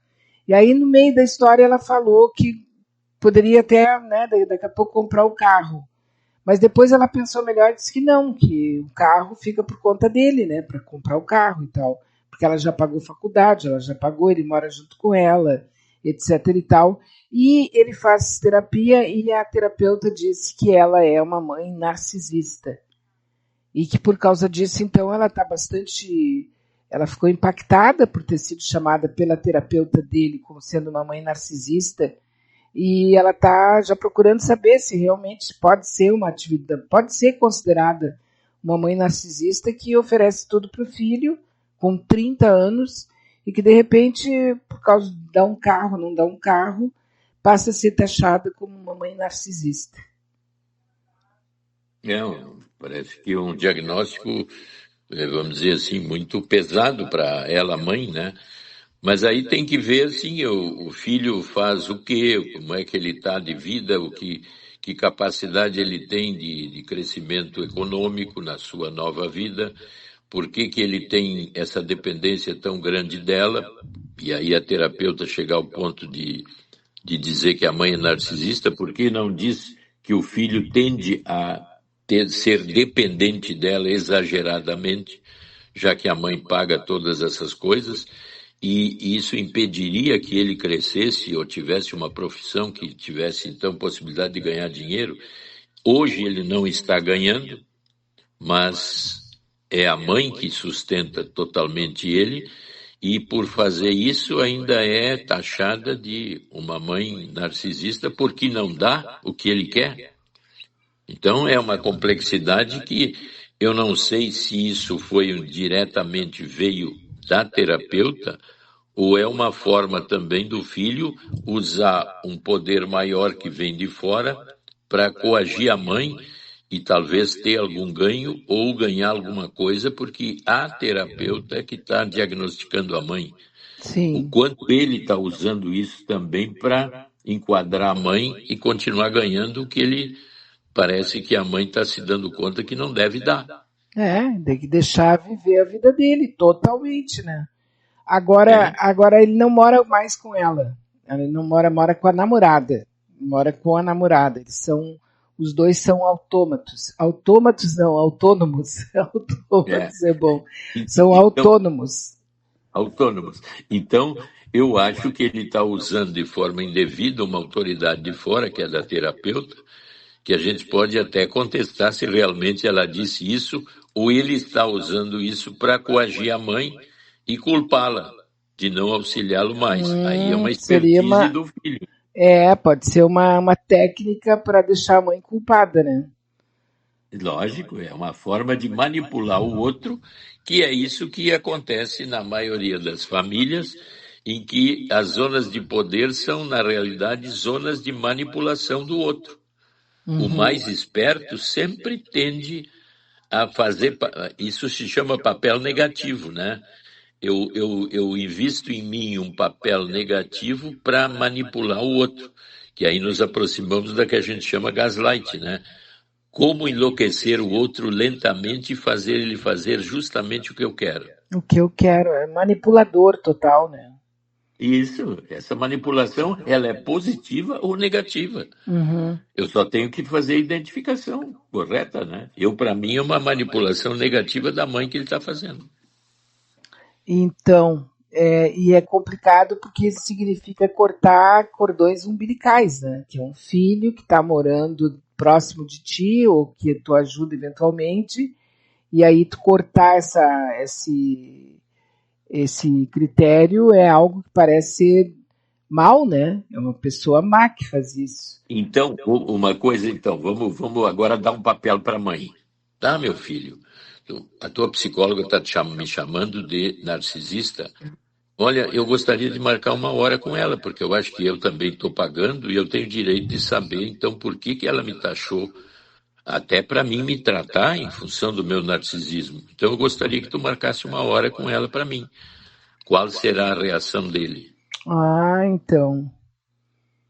E aí, no meio da história, ela falou que poderia até, né, daqui a pouco comprar o carro. Mas depois ela pensou melhor e disse que não, que o carro fica por conta dele, né, para comprar o carro e tal. Porque ela já pagou faculdade, ela já pagou, ele mora junto com ela, etc e tal. E ele faz terapia e a terapeuta disse que ela é uma mãe narcisista. E que por causa disso, então, ela está bastante... Ela ficou impactada por ter sido chamada pela terapeuta dele como sendo uma mãe narcisista. E ela está já procurando saber se realmente pode ser uma atividade, pode ser considerada uma mãe narcisista que oferece tudo para o filho, com 30 anos, e que de repente, por causa de dar um carro, não dar um carro, passa a ser taxada como uma mãe narcisista. Parece que um diagnóstico, vamos dizer assim, muito pesado para ela, mãe, né? Mas aí tem que ver, assim, o filho faz o quê, como é que ele está de vida, que capacidade ele tem de crescimento econômico na sua nova vida, por que ele tem essa dependência tão grande dela, e aí a terapeuta chegar ao ponto de dizer que a mãe é narcisista, por que não diz que o filho tende a ser dependente dela exageradamente, já que a mãe paga todas essas coisas, e isso impediria que ele crescesse ou tivesse uma profissão que tivesse, então, possibilidade de ganhar dinheiro. Hoje ele não está ganhando, mas é a mãe que sustenta totalmente ele, e por fazer isso ainda é taxada de uma mãe narcisista porque não dá o que ele quer. Então é uma complexidade que eu não sei se isso foi diretamente veio da terapeuta ou é uma forma também do filho usar um poder maior que vem de fora para coagir a mãe e talvez ter algum ganho ou ganhar alguma coisa, porque a terapeuta é que está diagnosticando a mãe. Sim. O quanto ele está usando isso também para enquadrar a mãe e continuar ganhando o que ele parece que a mãe está se dando conta que não deve dar. Tem que deixar viver a vida dele totalmente, né? Agora ele não mora mais com ela. Ele não mora com a namorada. Mora com a namorada. Os dois são autômatos. Autômatos não, autônomos. Autômatos é bom. São autônomos. Autônomos. Então, eu acho que ele está usando de forma indevida uma autoridade de fora, que é da terapeuta, que a gente pode até contestar se realmente ela disse isso, ou ele está usando isso para coagir a mãe e culpá-la de não auxiliá-lo mais. Aí é uma expertise do filho. Pode ser uma técnica para deixar a mãe culpada, né? Lógico, é uma forma de manipular o outro, que é isso que acontece na maioria das famílias, em que as zonas de poder são, na realidade, zonas de manipulação do outro. O mais esperto sempre tende a fazer, isso se chama papel negativo, né? Eu invisto em mim um papel negativo para manipular o outro, que aí nos aproximamos da que a gente chama gaslight, né? Como enlouquecer o outro lentamente e fazer ele fazer justamente o que eu quero. O que eu quero, é manipulador total, né? Isso, essa manipulação, ela é positiva ou negativa. Eu só tenho que fazer a identificação correta, né? Para mim, é uma manipulação negativa da mãe que ele está fazendo. Então, e é complicado porque isso significa cortar cordões umbilicais, né? Que é um filho que está morando próximo de ti ou que tu ajuda eventualmente, e aí tu cortar esse critério é algo que parece ser mal, né? É uma pessoa má que faz isso. Então, uma coisa, vamos agora dar um papel para a mãe. Tá, meu filho? A tua psicóloga está me chamando de narcisista. Olha, eu gostaria de marcar uma hora com ela, porque eu acho que eu também estou pagando e eu tenho direito de saber, então, por que ela me taxou, até para mim me tratar em função do meu narcisismo. Então, eu gostaria que tu marcasse uma hora com ela para mim. Qual será a reação dele? Ah, então.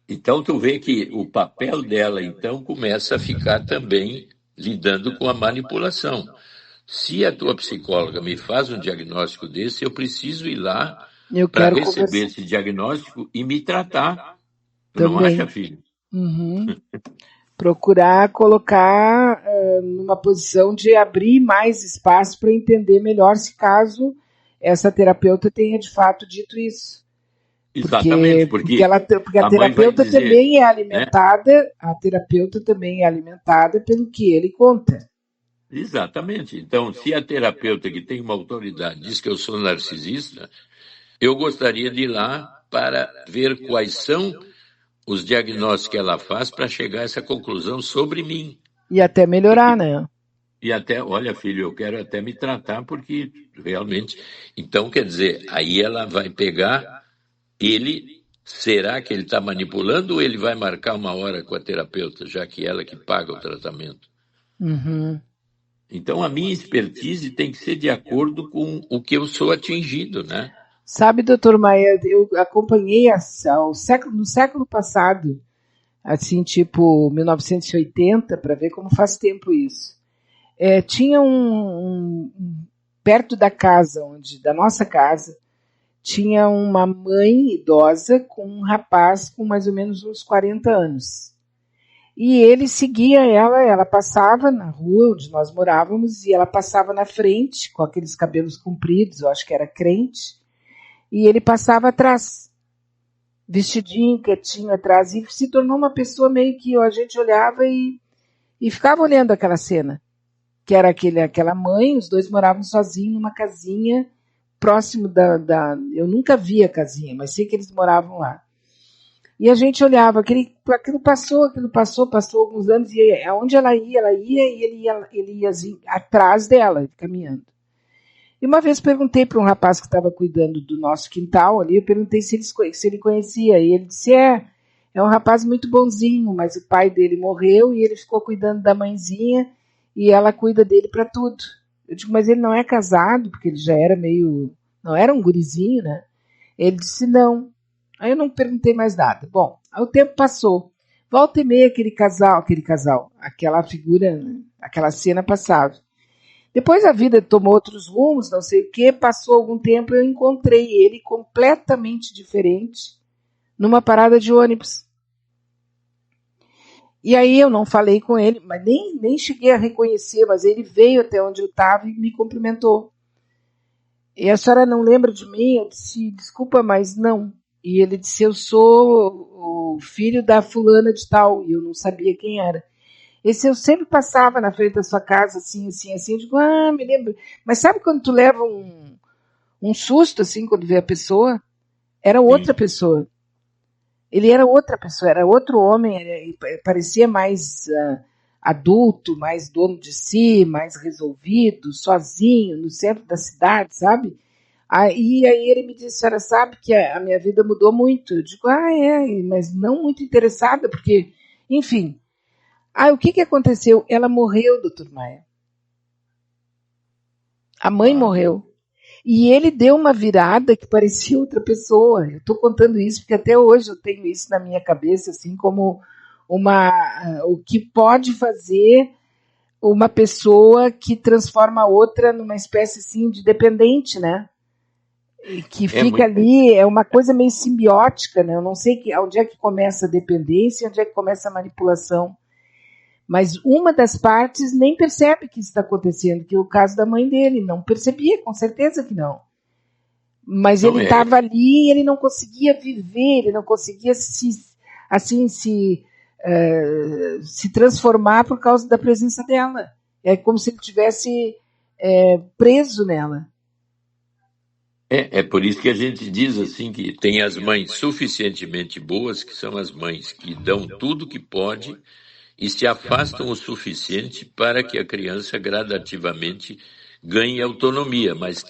Então, tu vê que o papel dela, então, começa a ficar também lidando com a manipulação. Se a tua psicóloga me faz um diagnóstico desse, eu preciso ir lá para receber esse diagnóstico e me tratar. Tu não acha, filho? Procurar colocar numa posição de abrir mais espaço para entender melhor se caso essa terapeuta tenha de fato dito isso. Exatamente, porque a terapeuta dizer, também é alimentada, né? A terapeuta também é alimentada pelo que ele conta. Exatamente. Então, se a terapeuta que tem uma autoridade diz que eu sou narcisista, eu gostaria de ir lá para ver quais são os diagnósticos que ela faz para chegar a essa conclusão sobre mim. E até melhorar, né? E até, olha, filho, eu quero até me tratar porque realmente... Então, quer dizer, aí ela vai pegar ele... Será que ele está manipulando ou ele vai marcar uma hora com a terapeuta, já que ela que paga o tratamento? Então, a minha expertise tem que ser de acordo com o que eu sou atingido, né? Sabe, doutor Maia, eu acompanhei no século passado, assim, tipo 1980, para ver como faz tempo isso. Tinha perto da casa, da nossa casa, tinha uma mãe idosa com um rapaz com mais ou menos uns 40 anos. E ele seguia ela passava na rua onde nós morávamos e ela passava na frente com aqueles cabelos compridos, eu acho que era crente, e ele passava atrás, vestidinho, quietinho atrás, e se tornou uma pessoa meio que a gente olhava e ficava olhando aquela cena, que era aquela mãe, os dois moravam sozinhos numa casinha próximo eu nunca vi a casinha, mas sei que eles moravam lá. E a gente olhava, aquilo passou alguns anos, e aonde ela ia, e ele ia assim, atrás dela, caminhando. E uma vez perguntei para um rapaz que estava cuidando do nosso quintal ali, eu perguntei se ele conhecia, e ele disse, é um rapaz muito bonzinho, mas o pai dele morreu e ele ficou cuidando da mãezinha e ela cuida dele para tudo. Eu digo, mas ele não é casado, porque ele já era não era um gurizinho, né? Ele disse, não. Aí eu não perguntei mais nada. Bom, aí o tempo passou. Volta e meia aquele casal, aquela figura, aquela cena passava. Depois a vida tomou outros rumos, não sei o que, passou algum tempo, eu encontrei ele completamente diferente numa parada de ônibus. E aí eu não falei com ele, mas nem cheguei a reconhecer, mas ele veio até onde eu estava e me cumprimentou. E a senhora não lembra de mim? Eu disse, desculpa, mas não. E ele disse, eu sou o filho da fulana de tal, e eu não sabia quem era. Esse eu sempre passava na frente da sua casa, assim, eu digo, me lembro. Mas sabe quando tu leva um susto, assim, quando vê a pessoa? Era outra pessoa. Ele era outra pessoa, era outro homem, parecia mais adulto, mais dono de si, mais resolvido, sozinho, no centro da cidade, sabe? Aí ele me disse, senhora sabe que a minha vida mudou muito. Eu digo, mas não muito interessada, porque, enfim. O que aconteceu? Ela morreu, doutor Maia. A mãe morreu. E ele deu uma virada que parecia outra pessoa. Eu estou contando isso porque até hoje eu tenho isso na minha cabeça, assim, como o que pode fazer uma pessoa que transforma a outra numa espécie, assim, de dependente, né? que fica ali, é uma coisa meio simbiótica, né? Eu não sei onde é que começa a dependência, onde é que começa a manipulação. Mas uma das partes nem percebe que isso está acontecendo, que é o caso da mãe dele, não percebia, com certeza que não. Mas ele estava ali e ele não conseguia viver, ele não conseguia se transformar por causa da presença dela. É como se ele estivesse preso nela. É por isso que a gente diz assim que tem as mães suficientemente boas, que são as mães que dão tudo que pode e se afastam o suficiente para que a criança gradativamente ganhe autonomia, mas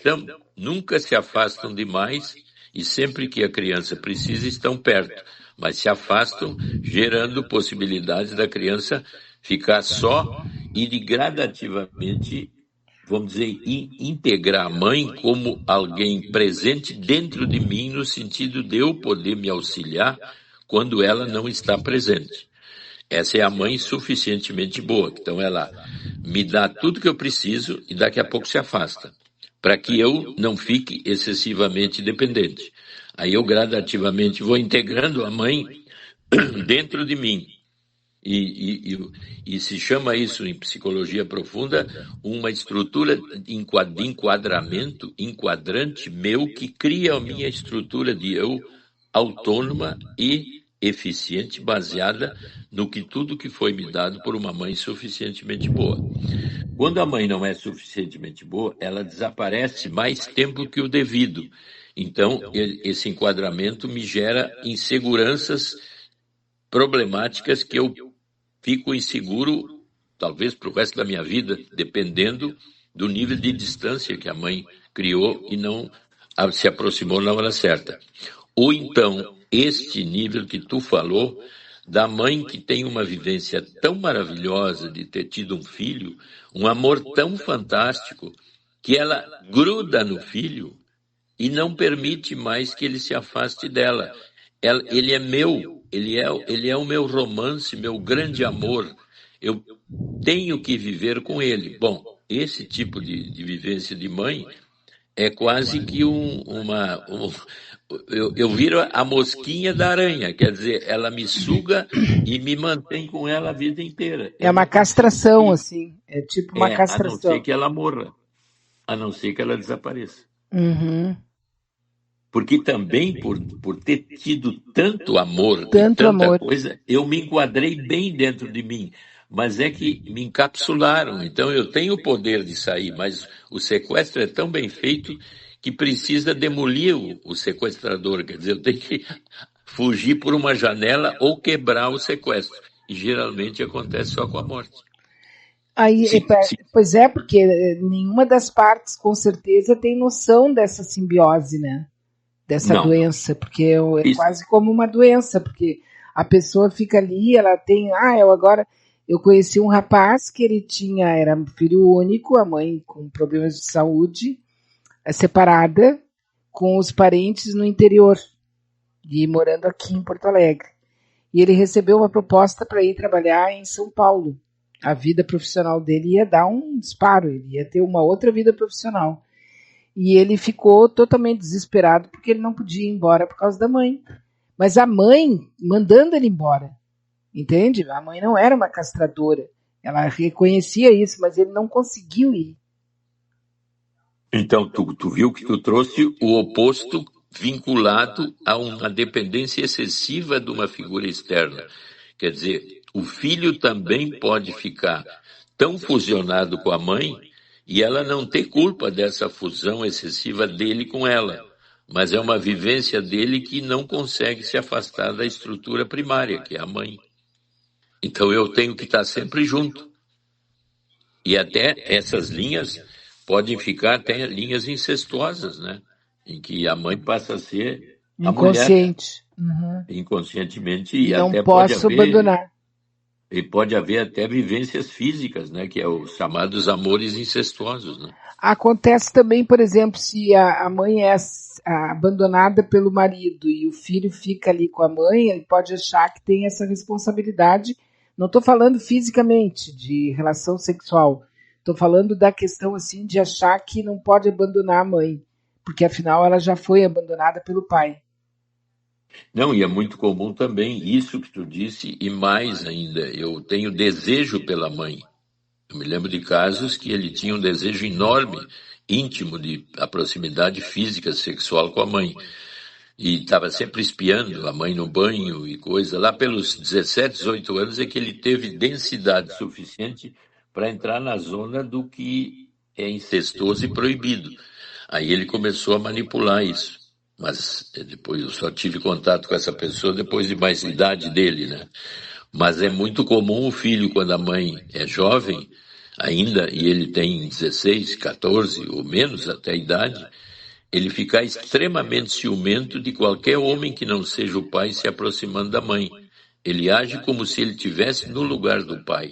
nunca se afastam demais e sempre que a criança precisa estão perto, mas se afastam, gerando possibilidades da criança ficar só e de gradativamente, vamos dizer, integrar a mãe como alguém presente dentro de mim, no sentido de eu poder me auxiliar quando ela não está presente. Essa é a mãe suficientemente boa. Então ela me dá tudo que eu preciso e daqui a pouco se afasta, para que eu não fique excessivamente dependente. Aí eu gradativamente vou integrando a mãe dentro de mim. E se chama isso em psicologia profunda uma estrutura de enquadramento, enquadrante meu, que cria a minha estrutura de eu autônoma e eficiente, baseada no que tudo que foi me dado por uma mãe suficientemente boa. Quando a mãe não é suficientemente boa, ela desaparece mais tempo que o devido. Então, esse enquadramento me gera inseguranças problemáticas que eu fico inseguro, talvez para o resto da minha vida, dependendo do nível de distância que a mãe criou e não se aproximou na hora certa. Ou então, este nível que tu falou, da mãe que tem uma vivência tão maravilhosa de ter tido um filho, um amor tão fantástico, que ela gruda no filho e não permite mais que ele se afaste dela. Ele é meu, ele é o meu romance, meu grande amor. Eu tenho que viver com ele. Bom, esse tipo de vivência de mãe é quase que eu viro a mosquinha da aranha, quer dizer, ela me suga e me mantém com ela a vida inteira. É uma castração, assim, é tipo uma castração. A não ser que ela morra, a não ser que ela desapareça. Uhum. Porque também, por ter tido tanto amor, tanta coisa, eu me enquadrei bem dentro de mim. Mas é que me encapsularam, então eu tenho o poder de sair, mas o sequestro é tão bem feito que precisa demolir o sequestrador, quer dizer, eu tenho que fugir por uma janela ou quebrar o sequestro. E geralmente acontece só com a morte. Aí, pois é, porque nenhuma das partes, com certeza, tem noção dessa simbiose, né? Dessa doença, porque é quase como uma doença, porque a pessoa fica ali, ela tem, eu conheci um rapaz que era filho único, a mãe com problemas de saúde, separada, com os parentes no interior, e morando aqui em Porto Alegre. E ele recebeu uma proposta para ir trabalhar em São Paulo. A vida profissional dele ia dar um disparo, ele ia ter uma outra vida profissional. E ele ficou totalmente desesperado porque ele não podia ir embora por causa da mãe. Mas a mãe mandando ele embora. Entende? A mãe não era uma castradora. Ela reconhecia isso, mas ele não conseguiu ir. Então, tu viu que tu trouxe o oposto vinculado a uma dependência excessiva de uma figura externa. Quer dizer, o filho também pode ficar tão fusionado com a mãe e ela não ter culpa dessa fusão excessiva dele com ela. Mas é uma vivência dele que não consegue se afastar da estrutura primária, que é a mãe. Então eu tenho que estar sempre junto. E até essas linhas podem ficar até linhas incestuosas, né? Em que a mãe passa a ser a inconsciente. Mulher, inconscientemente, e não até posso abandonar. E pode haver até vivências físicas, né? Que é os chamados amores incestuosos, né? Acontece também, por exemplo, se a mãe é abandonada pelo marido e o filho fica ali com a mãe, ele pode achar que tem essa responsabilidade. Não estou falando fisicamente, de relação sexual. Estou falando da questão assim de achar que não pode abandonar a mãe, porque afinal ela já foi abandonada pelo pai. Não, e é muito comum também isso que tu disse, e mais ainda, eu tenho desejo pela mãe. Eu me lembro de casos que ele tinha um desejo enorme, íntimo, de a proximidade física, sexual com a mãe. E estava sempre espiando a mãe no banho e coisa. Lá pelos 17, 18 anos é que ele teve densidade suficiente para entrar na zona do que é incestuoso e proibido. Aí ele começou a manipular isso. Mas depois eu só tive contato com essa pessoa depois de mais idade dele, né? Mas é muito comum o filho, quando a mãe é jovem ainda, e ele tem 16, 14 ou menos até a idade, ele ficar extremamente ciumento de qualquer homem que não seja o pai se aproximando da mãe. Ele age como se ele estivesse no lugar do pai.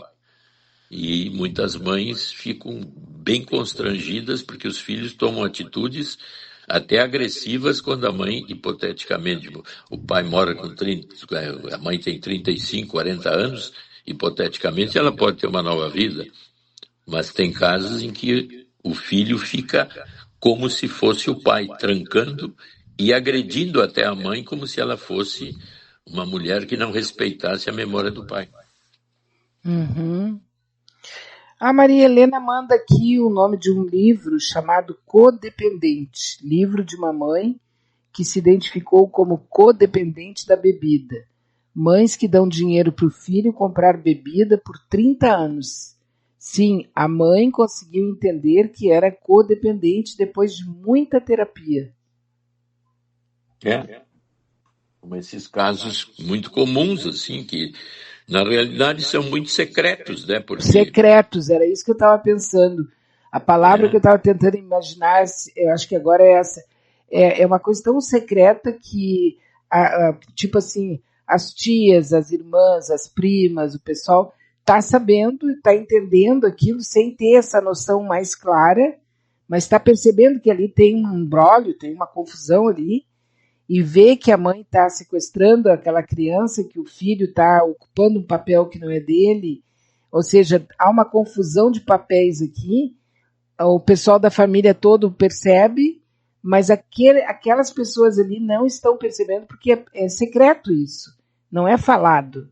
E muitas mães ficam bem constrangidas porque os filhos tomam atitudes até agressivas quando a mãe, hipoteticamente, o pai mora com 30, a mãe tem 35, 40 anos, hipoteticamente ela pode ter uma nova vida. Mas tem casos em que o filho fica como se fosse o pai, trancando e agredindo até a mãe como se ela fosse uma mulher que não respeitasse a memória do pai. Uhum. A Maria Helena manda aqui o nome de um livro chamado Codependente, livro de uma mãe que se identificou como codependente da bebida. Mães que dão dinheiro para o filho comprar bebida por 30 anos. Sim, a mãe conseguiu entender que era codependente depois de muita terapia. Como esses casos muito comuns, assim, que na realidade são muito secretos, né? Porque... Secretos, era isso que eu estava pensando. A palavra que eu estava tentando imaginar, eu acho que agora é essa. É uma coisa tão secreta que, tipo assim, as tias, as irmãs, as primas, o pessoal está sabendo, está entendendo aquilo sem ter essa noção mais clara, mas está percebendo que ali tem um imbróglio, tem uma confusão ali, e vê que a mãe está sequestrando aquela criança, que o filho está ocupando um papel que não é dele, ou seja, há uma confusão de papéis aqui, o pessoal da família todo percebe, mas aquelas pessoas ali não estão percebendo, porque é secreto isso, não é falado.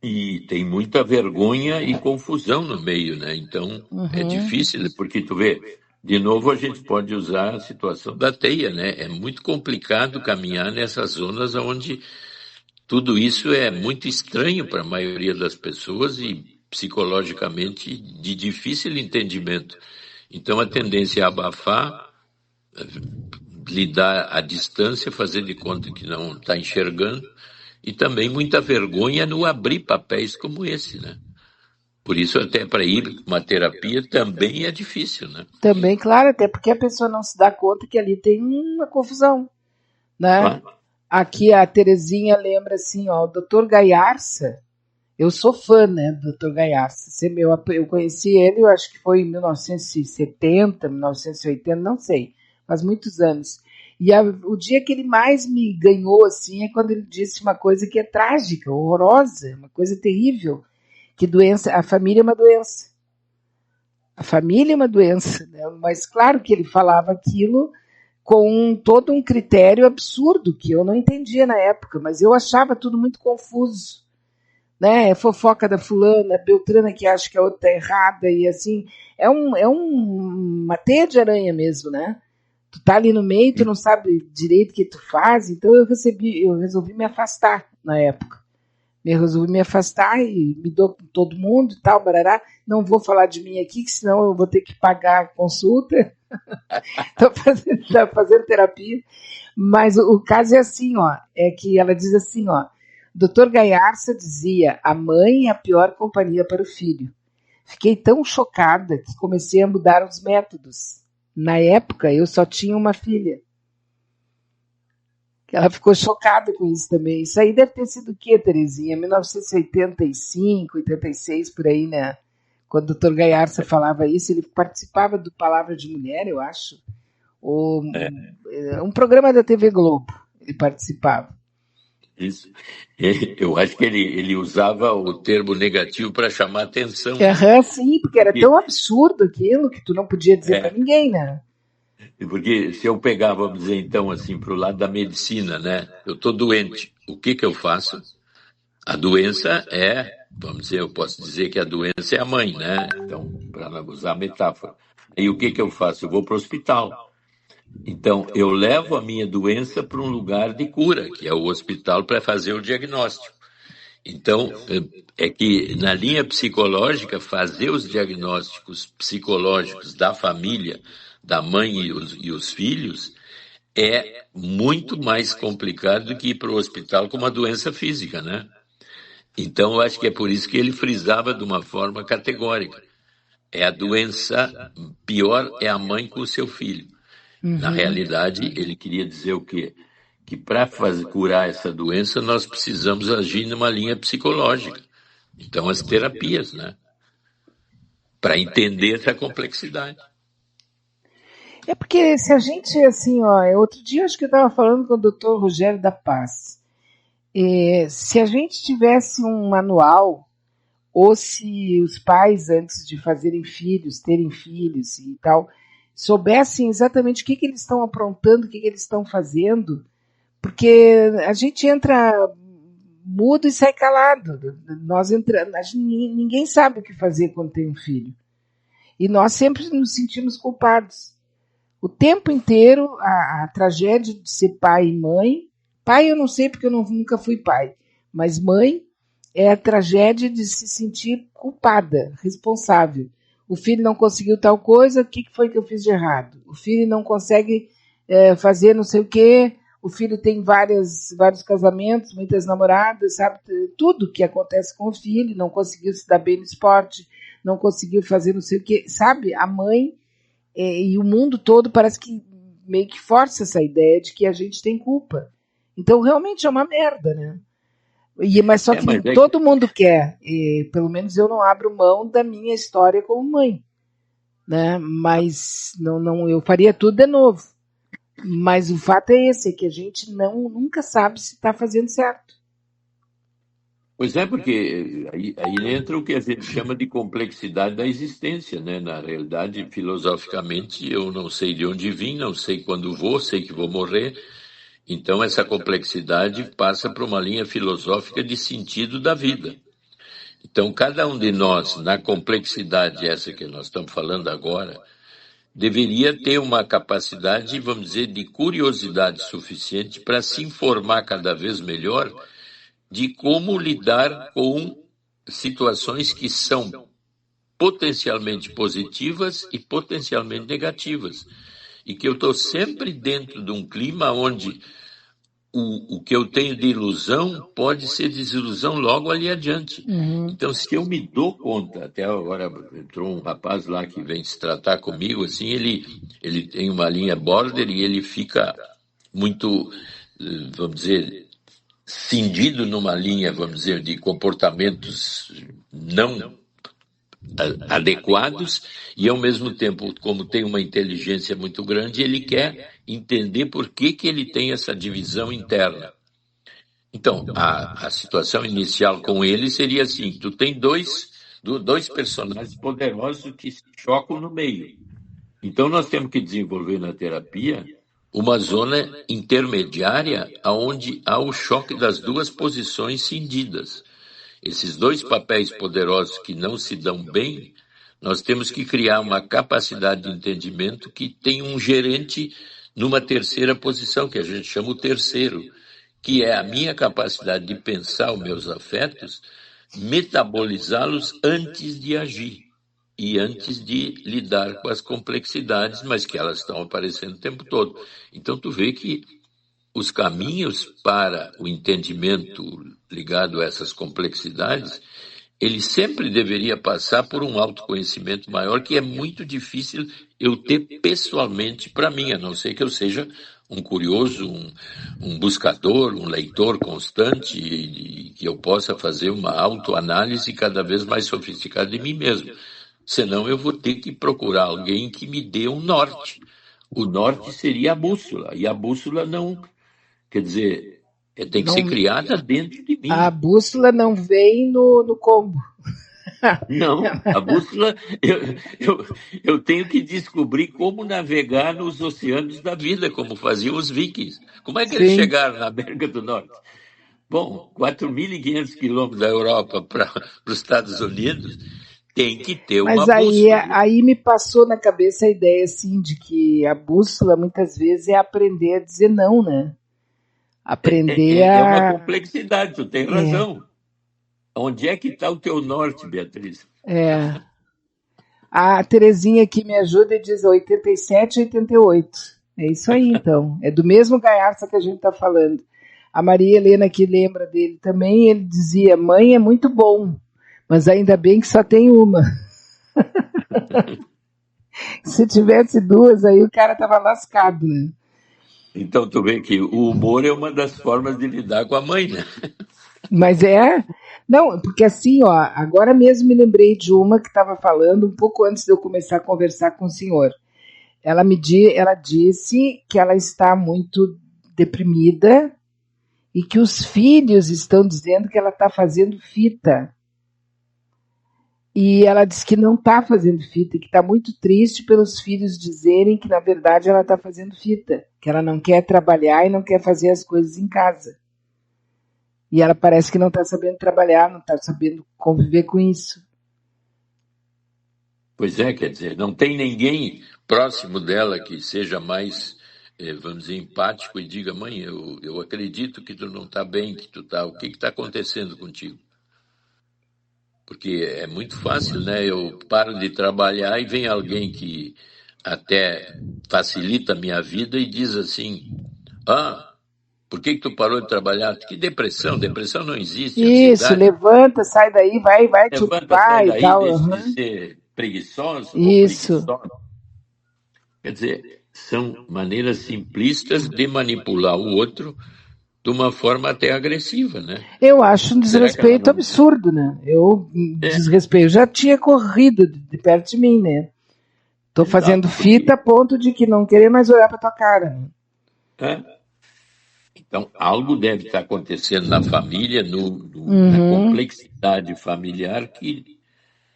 E tem muita vergonha e confusão no meio, né? Então, é difícil, porque tu vê, de novo a gente pode usar a situação da teia, né? É muito complicado caminhar nessas zonas onde tudo isso é muito estranho para a maioria das pessoas e psicologicamente de difícil entendimento. Então, a tendência é abafar, lidar à distância, fazer de conta que não está enxergando, e também muita vergonha no abrir papéis como esse, né? Por isso, até para ir uma terapia também é difícil, né? Também, claro, até porque a pessoa não se dá conta que ali tem uma confusão, né? Aqui a Terezinha lembra assim, ó, o Dr. Gaiarsa, eu sou fã, né, do Dr. Gaiarsa. Eu conheci ele, eu acho que foi em 1970, 1980, não sei, faz muitos anos. E o dia que ele mais me ganhou, assim, é quando ele disse uma coisa que é trágica, horrorosa, uma coisa terrível, que a família é uma doença. A família é uma doença, né? Mas claro que ele falava aquilo com todo um critério absurdo, que eu não entendia na época, mas eu achava tudo muito confuso. Né? É fofoca da fulana, Beltrana que acha que a outra está errada, e assim, uma teia de aranha mesmo, né? Tu tá ali no meio, tu não sabe direito o que tu faz, então eu resolvi me afastar na época. Eu resolvi me afastar e me dou com todo mundo e tal, barará. Não vou falar de mim aqui, que senão eu vou ter que pagar a consulta. Tô fazendo terapia. Mas o caso é assim, ó, é que ela diz assim, ó, Dr. Gaiarsa dizia, a mãe é a pior companhia para o filho. Fiquei tão chocada que comecei a mudar os métodos. Na época, eu só tinha uma filha. Ela ficou chocada com isso também. Isso aí deve ter sido o quê, Terezinha? 1985, 86, por aí, né? Quando o Dr. Gaiarsa falava isso, ele participava do Palavra de Mulher, eu acho. Um programa da TV Globo, ele participava. Isso. Eu acho que ele usava o termo negativo para chamar atenção. Sim, porque era tão absurdo aquilo que tu não podia dizer para ninguém, né? Porque se eu pegar, vamos dizer, então, assim, para o lado da medicina, né? Eu estou doente. O que eu faço? A doença vamos dizer, eu posso dizer que a doença é a mãe, né? Então, para usar a metáfora. E o que eu faço? Eu vou para o hospital. Então, eu levo a minha doença para um lugar de cura, que é o hospital, para fazer o diagnóstico. Então, é que na linha psicológica, fazer os diagnósticos psicológicos da família, da mãe e os filhos, é muito mais complicado do que ir para o hospital com uma doença física, né? Então, eu acho que é por isso que ele frisava de uma forma categórica. É a doença, pior é a mãe com o seu filho. Na realidade, ele queria dizer o quê? Que para curar essa doença, nós precisamos agir numa linha psicológica. Então, as terapias, né? Para entender essa complexidade. É porque se a gente, assim, outro dia acho que eu estava falando com o Dr. Rogério da Paz. Se a gente tivesse um manual, ou se os pais, antes de fazerem filhos, terem filhos e tal, soubessem exatamente o que eles estão aprontando, o que eles estão fazendo, porque a gente entra mudo e sai calado. Ninguém sabe o que fazer quando tem um filho. E nós sempre nos sentimos culpados. O tempo inteiro, a tragédia de ser pai e mãe. Pai eu não sei porque eu nunca fui pai, mas mãe é a tragédia de se sentir culpada, responsável. O filho não conseguiu tal coisa, o que foi que eu fiz de errado? O filho não consegue fazer não sei o quê, o filho tem vários casamentos, muitas namoradas, sabe? Tudo que acontece com o filho, não conseguiu se dar bem no esporte, não conseguiu fazer não sei o quê, sabe? A mãe e o mundo todo parece que meio que força essa ideia de que a gente tem culpa. Então, realmente é uma merda, né? Mas só que todo mundo quer. Pelo menos eu não abro mão da minha história como mãe. Né? Mas não, eu faria tudo de novo. Mas o fato é esse, que a gente nunca sabe se está fazendo certo. Pois é, porque aí entra o que a gente chama de complexidade da existência, né? Na realidade, filosoficamente, eu não sei de onde vim, não sei quando vou, sei que vou morrer. Então, essa complexidade passa por uma linha filosófica de sentido da vida. Então, cada um de nós, na complexidade essa que nós estamos falando agora, deveria ter uma capacidade, vamos dizer, de curiosidade suficiente para se informar cada vez melhor de como lidar com situações que são potencialmente positivas e potencialmente negativas. E que eu estou sempre dentro de um clima onde o que eu tenho de ilusão pode ser desilusão logo ali adiante. Então, se eu me dou conta, até agora entrou um rapaz lá que vem se tratar comigo, assim, ele tem uma linha border e ele fica muito, vamos dizer, cindido numa linha, vamos dizer, de comportamentos não adequados e, ao mesmo tempo, como tem uma inteligência muito grande, ele quer entender por que ele tem essa divisão interna. Então, a situação inicial com ele seria assim, tu tem dois personagens poderosos que se chocam no meio. Então, nós temos que desenvolver na terapia uma zona intermediária onde há o choque das duas posições cindidas. Esses dois papéis poderosos que não se dão bem, nós temos que criar uma capacidade de entendimento que tem um gerente numa terceira posição, que a gente chama o terceiro, que é a minha capacidade de pensar os meus afetos, metabolizá-los antes de agir e antes de lidar com as complexidades, mas que elas estão aparecendo o tempo todo. Então, tu vê que os caminhos para o entendimento ligado a essas complexidades, ele sempre deveria passar por um autoconhecimento maior, que é muito difícil eu ter pessoalmente para mim, a não ser que eu seja um curioso, um buscador, um leitor constante e que eu possa fazer uma autoanálise cada vez mais sofisticada de mim mesmo. Senão eu vou ter que procurar alguém que me dê um norte. O norte seria a bússola, e a bússola não... Quer dizer, tem que ser criada dentro de mim. A bússola não vem no combo. Não, a bússola, eu tenho que descobrir como navegar nos oceanos da vida, como faziam os vikings. Como é que eles Sim. chegaram na América do Norte? Bom, 4.500 quilômetros da Europa para os Estados Unidos, tem que ter uma Mas bússola. aí me passou na cabeça a ideia assim de que a bússola muitas vezes é aprender a dizer não, né? Aprender É uma a. complexidade, tu tem razão. Onde é que está o teu norte, Beatriz? É. A Terezinha aqui me ajuda e diz 87 e 88. É isso aí, então. É do mesmo Gaiarsa que a gente está falando. A Maria Helena que lembra dele também, ele dizia, mãe é muito bom, mas ainda bem que só tem uma. Se tivesse duas, aí o cara tava lascado, né? Então, tu vê que o humor é uma das formas de lidar com a mãe, né? Mas não, porque assim, ó, agora mesmo me lembrei de uma que estava falando um pouco antes de eu começar a conversar com o senhor. Ela disse que ela está muito deprimida e que os filhos estão dizendo que ela está fazendo fita. E ela disse que não está fazendo fita e que está muito triste pelos filhos dizerem que, na verdade, ela está fazendo fita, que ela não quer trabalhar e não quer fazer as coisas em casa. E ela parece que não está sabendo trabalhar, não está sabendo conviver com isso. Pois é, quer dizer, não tem ninguém próximo dela que seja mais, vamos dizer, empático e diga, mãe, eu acredito que tu não está bem, que tu tá, o que está acontecendo contigo? Porque é muito fácil, né? Eu paro de trabalhar e vem alguém que até facilita a minha vida e diz assim, por que tu parou de trabalhar? Que depressão? Depressão não existe, Isso, ansiedade. levanta, sai daí, vai te Levanta, sai ocupar e daí, tal. deixa de Uhum. ser preguiçoso ou Isso. preguiçosa. Quer dizer, são maneiras simplistas de manipular o outro de uma forma até agressiva, né? Eu acho um Será que ela desrespeito não... absurdo, né? Desrespeito. Já tinha corrido de perto de mim, né? Tô fazendo Exato, fita a ponto de que não querer mais olhar pra tua cara. Então, algo deve estar acontecendo na família, na complexidade familiar, que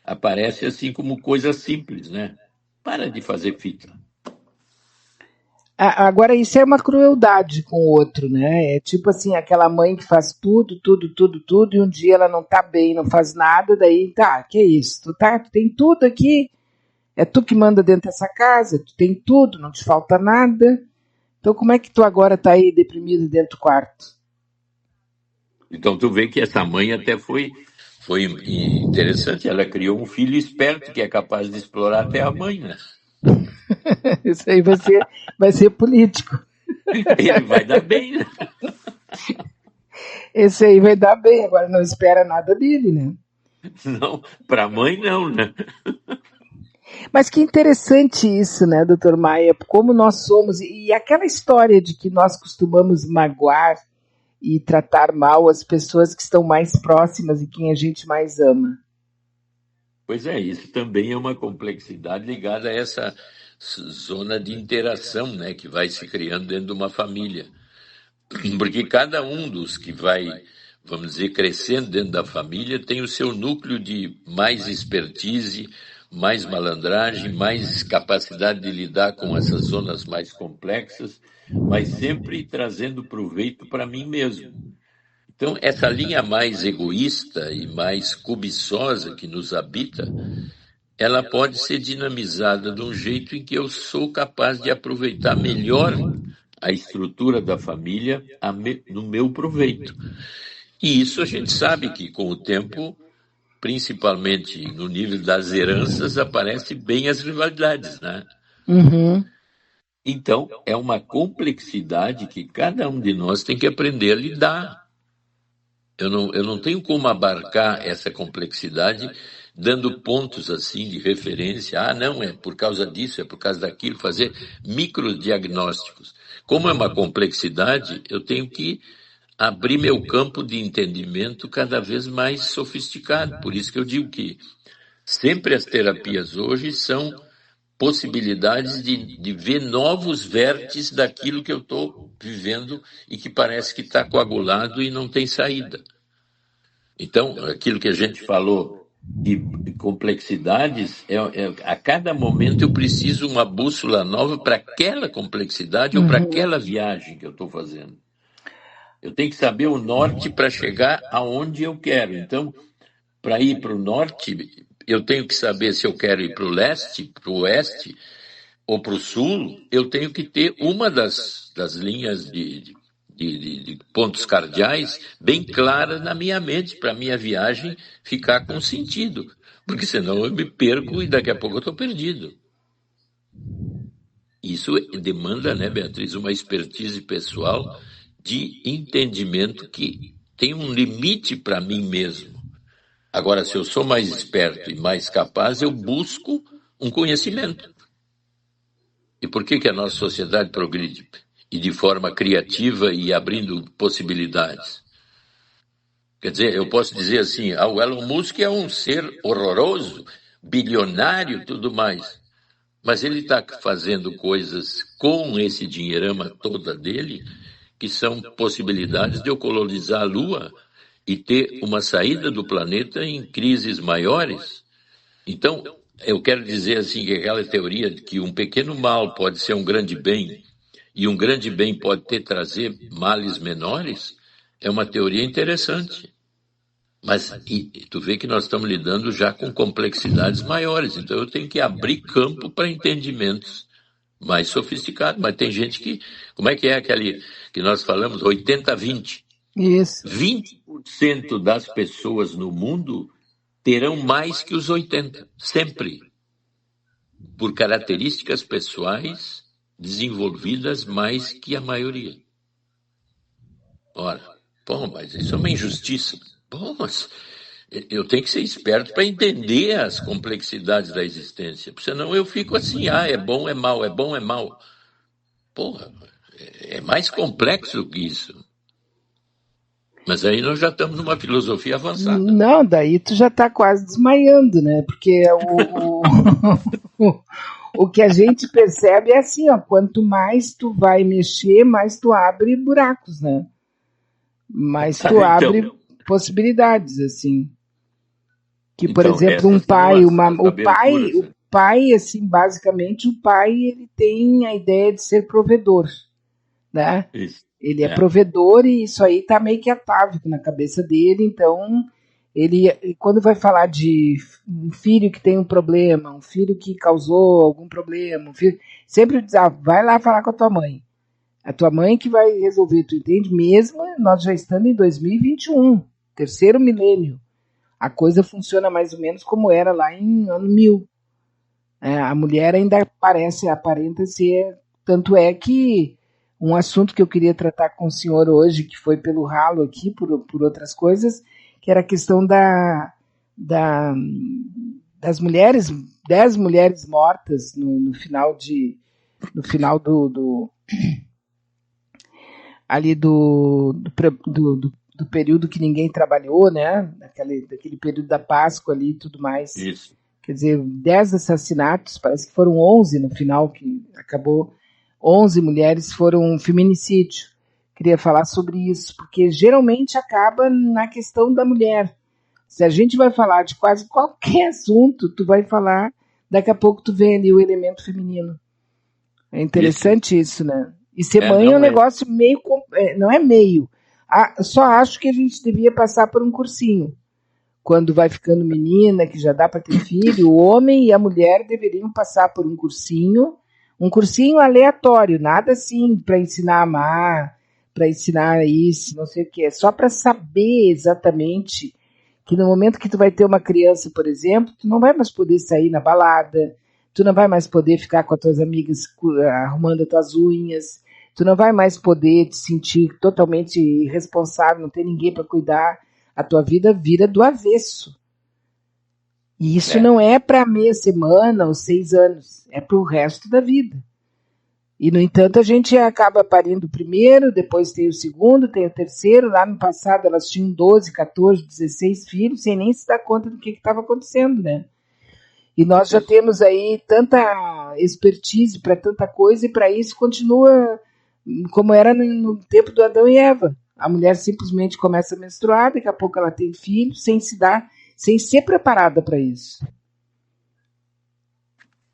aparece assim como coisa simples, né? Para de fazer fita. Agora, isso é uma crueldade com o outro, né? É tipo assim, aquela mãe que faz tudo, e um dia ela não tá bem, não faz nada, daí, tá, que isso? Tu tem tudo aqui, é tu que manda dentro dessa casa, tu tem tudo, não te falta nada. Então, como é que tu agora tá aí deprimido dentro do quarto? Então, tu vê que essa mãe até foi interessante, ela criou um filho esperto que é capaz de explorar até a mãe, né? Isso aí vai ser político. Ele vai dar bem, né? Esse aí vai dar bem, agora não espera nada dele, né? Não, para a mãe não, né? Mas que interessante isso, né, doutor Maia? Como nós somos, e aquela história de que nós costumamos magoar e tratar mal as pessoas que estão mais próximas e quem a gente mais ama. Pois é, isso também é uma complexidade ligada a essa zona de interação, né, que vai se criando dentro de uma família. Porque cada um dos que vai, vamos dizer, crescendo dentro da família tem o seu núcleo de mais expertise, mais malandragem, mais capacidade de lidar com essas zonas mais complexas, mas sempre trazendo proveito para mim mesmo. Então, essa linha mais egoísta e mais cobiçosa que nos habita, ela pode ser dinamizada de um jeito em que eu sou capaz de aproveitar melhor a estrutura da família no meu proveito. E isso a gente sabe que, com o tempo, principalmente no nível das heranças, aparecem bem as rivalidades, né? Então, é uma complexidade que cada um de nós tem que aprender a lidar. Eu não tenho como abarcar essa complexidade dando pontos assim de referência. Não, é por causa disso, é por causa daquilo, fazer microdiagnósticos. Como é uma complexidade, eu tenho que abrir meu campo de entendimento cada vez mais sofisticado. Por isso que eu digo que sempre as terapias hoje são possibilidades de ver novos vértices daquilo que eu estou vivendo e que parece que está coagulado e não tem saída. Então, aquilo que a gente falou de complexidades, a cada momento eu preciso uma bússola nova para aquela complexidade ou para aquela viagem que eu estou fazendo. Eu tenho que saber o norte para chegar aonde eu quero. Então, para ir para o norte, eu tenho que saber se eu quero ir para o leste, para o oeste ou para o sul. Eu tenho que ter uma das linhas de pontos cardeais bem claras na minha mente, para a minha viagem ficar com sentido. Porque senão eu me perco e daqui a pouco eu estou perdido. Isso demanda, né, Beatriz, uma expertise pessoal de entendimento que tem um limite para mim mesmo. Agora, se eu sou mais esperto e mais capaz, eu busco um conhecimento. E por que a nossa sociedade progride? E de forma criativa e abrindo possibilidades. Quer dizer, eu posso dizer assim, o Elon Musk é um ser horroroso, bilionário e tudo mais. Mas ele está fazendo coisas com esse dinheirama toda dele, que são possibilidades de eu colonizar a Lua e ter uma saída do planeta em crises maiores. Então, eu quero dizer assim que aquela teoria de que um pequeno mal pode ser um grande bem e um grande bem pode trazer males menores, é uma teoria interessante. Mas tu vê que nós estamos lidando já com complexidades maiores, então eu tenho que abrir campo para entendimentos mais sofisticados. Mas tem gente que, como é que aquele que nós falamos, 80-20? Isso. 20% das pessoas no mundo terão mais que os 80%, sempre. Por características pessoais desenvolvidas mais que a maioria. Ora, mas isso é uma injustiça. Mas eu tenho que ser esperto para entender as complexidades da existência. Porque senão eu fico assim, é bom, é mal, é bom, é mal. É mais complexo que isso. Mas aí nós já estamos numa filosofia avançada. Não, daí tu já está quase desmaiando, né? Porque o que a gente percebe é assim, quanto mais tu vai mexer, mais tu abre buracos, né? Mais tu abre possibilidades, assim. Que, por exemplo, um pai, o pai, assim, basicamente, o pai, ele tem a ideia de ser provedor, né? Isso. Ele é provedor e isso aí tá meio que atávico na cabeça dele, então ele, quando vai falar de um filho que tem um problema, um filho que causou algum problema, sempre diz, vai lá falar com a tua mãe. A tua mãe que vai resolver, tu entende? Mesmo nós já estando em 2021, terceiro milênio, a coisa funciona mais ou menos como era lá em ano 1000. A mulher ainda aparenta ser, tanto é que um assunto que eu queria tratar com o senhor hoje, que foi pelo ralo aqui, por outras coisas, que era a questão das mulheres, 10 mulheres mortas no final ali do período que ninguém trabalhou, né? Daquele período da Páscoa ali e tudo mais. Isso. Quer dizer, 10 assassinatos, parece que foram 11 no final, que acabou, 11 mulheres foram feminicídio. Queria falar sobre isso, porque geralmente acaba na questão da mulher. Se a gente vai falar de quase qualquer assunto, tu vai falar, daqui a pouco tu vê ali o elemento feminino. É interessante isso, né? E ser mãe é um negócio meio... não é meio. Só acho que a gente devia passar por um cursinho. Quando vai ficando menina, que já dá para ter filho, o homem e a mulher deveriam passar por um cursinho aleatório, nada assim para ensinar a amar, para ensinar isso, não sei o que, só para saber exatamente que no momento que tu vai ter uma criança, por exemplo, tu não vai mais poder sair na balada, tu não vai mais poder ficar com as tuas amigas arrumando as tuas unhas, tu não vai mais poder te sentir totalmente irresponsável, não ter ninguém para cuidar. A tua vida vira do avesso. E isso não é para meia semana ou 6 anos, é para o resto da vida. E, no entanto, a gente acaba parindo o primeiro, depois tem o segundo, tem o terceiro. Lá no passado elas tinham 12, 14, 16 filhos, sem nem se dar conta do que estava acontecendo, né? E nós já temos aí tanta expertise para tanta coisa, e para isso continua como era no tempo do Adão e Eva. A mulher simplesmente começa a menstruar, daqui a pouco ela tem filho, sem sem ser preparada para isso.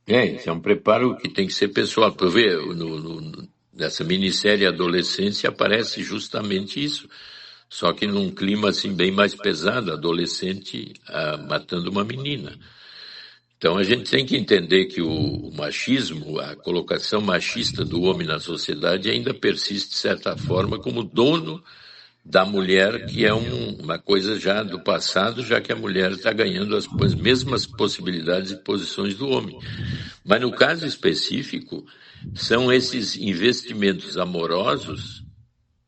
Esse é um preparo que tem que ser pessoal. Tu vê, nessa minissérie Adolescência aparece justamente isso. Só que num clima assim bem mais pesado, adolescente matando uma menina. Então a gente tem que entender que o machismo, a colocação machista do homem na sociedade ainda persiste de certa forma como dono da mulher, que é uma coisa já do passado, já que a mulher está ganhando as mesmas possibilidades e posições do homem. Mas no caso específico, são esses investimentos amorosos,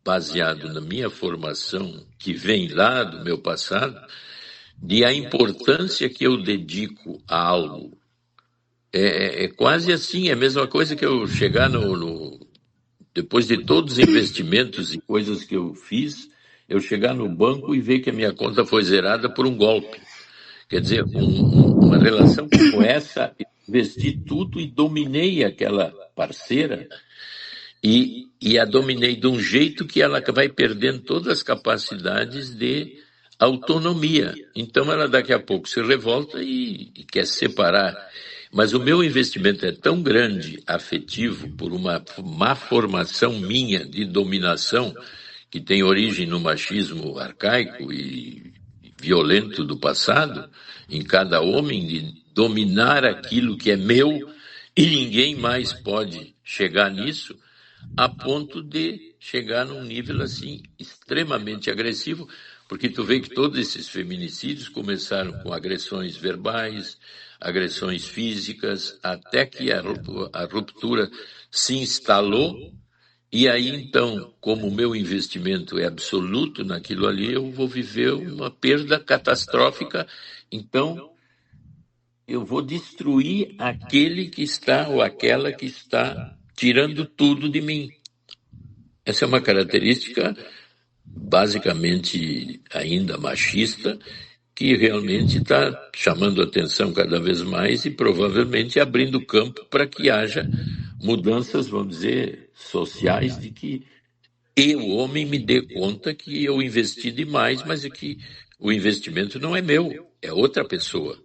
baseado na minha formação, que vem lá do meu passado, de a importância que eu dedico a algo. É quase assim, é a mesma coisa que eu chegar depois de todos os investimentos e coisas que eu fiz, eu chegar no banco e ver que a minha conta foi zerada por um golpe. Quer dizer, uma relação como essa, investi tudo e dominei aquela parceira e a dominei de um jeito que ela vai perdendo todas as capacidades de autonomia. Então ela daqui a pouco se revolta e quer se separar. Mas o meu investimento é tão grande, afetivo, por uma má formação minha de dominação, que tem origem no machismo arcaico e violento do passado, em cada homem, de dominar aquilo que é meu, e ninguém mais pode chegar nisso, a ponto de chegar num nível assim extremamente agressivo, porque tu vê que todos esses feminicídios começaram com agressões verbais, agressões físicas, até que a ruptura se instalou, e aí então, como o meu investimento é absoluto naquilo ali, eu vou viver uma perda catastrófica, então eu vou destruir aquele que está ou aquela que está tirando tudo de mim. Essa é uma característica basicamente ainda machista, que realmente está chamando atenção cada vez mais e provavelmente abrindo campo para que haja mudanças, vamos dizer, sociais, de que eu, homem, me dê conta que eu investi demais, mas é que o investimento não é meu, é outra pessoa.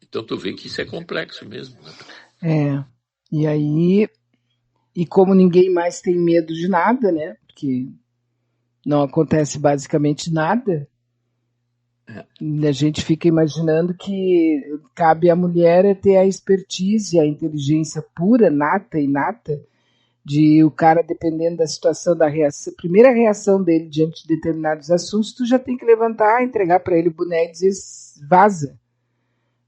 Então tu vê que isso é complexo mesmo. Né? E aí, e como ninguém mais tem medo de nada, né? Porque não acontece basicamente nada, a gente fica imaginando que cabe à mulher ter a expertise, a inteligência pura, nata, de o cara, dependendo da situação, da reação, primeira reação dele diante de determinados assuntos, tu já tem que levantar, entregar para ele o boné e dizer, vaza,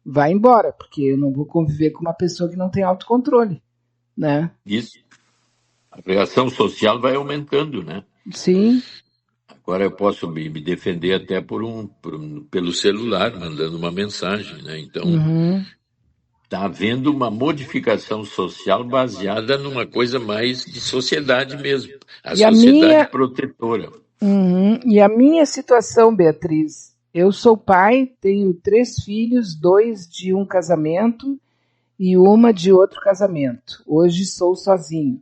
vai embora, porque eu não vou conviver com uma pessoa que não tem autocontrole, né? Isso. A reação social vai aumentando, né? Sim. Agora eu posso me defender até pelo celular, mandando uma mensagem, né? Então, está havendo uma modificação social baseada numa coisa mais de sociedade mesmo. A sociedade protetora. E a minha situação, Beatriz, eu sou pai, tenho 3 filhos, 2 de um casamento e uma de outro casamento. Hoje sou sozinho.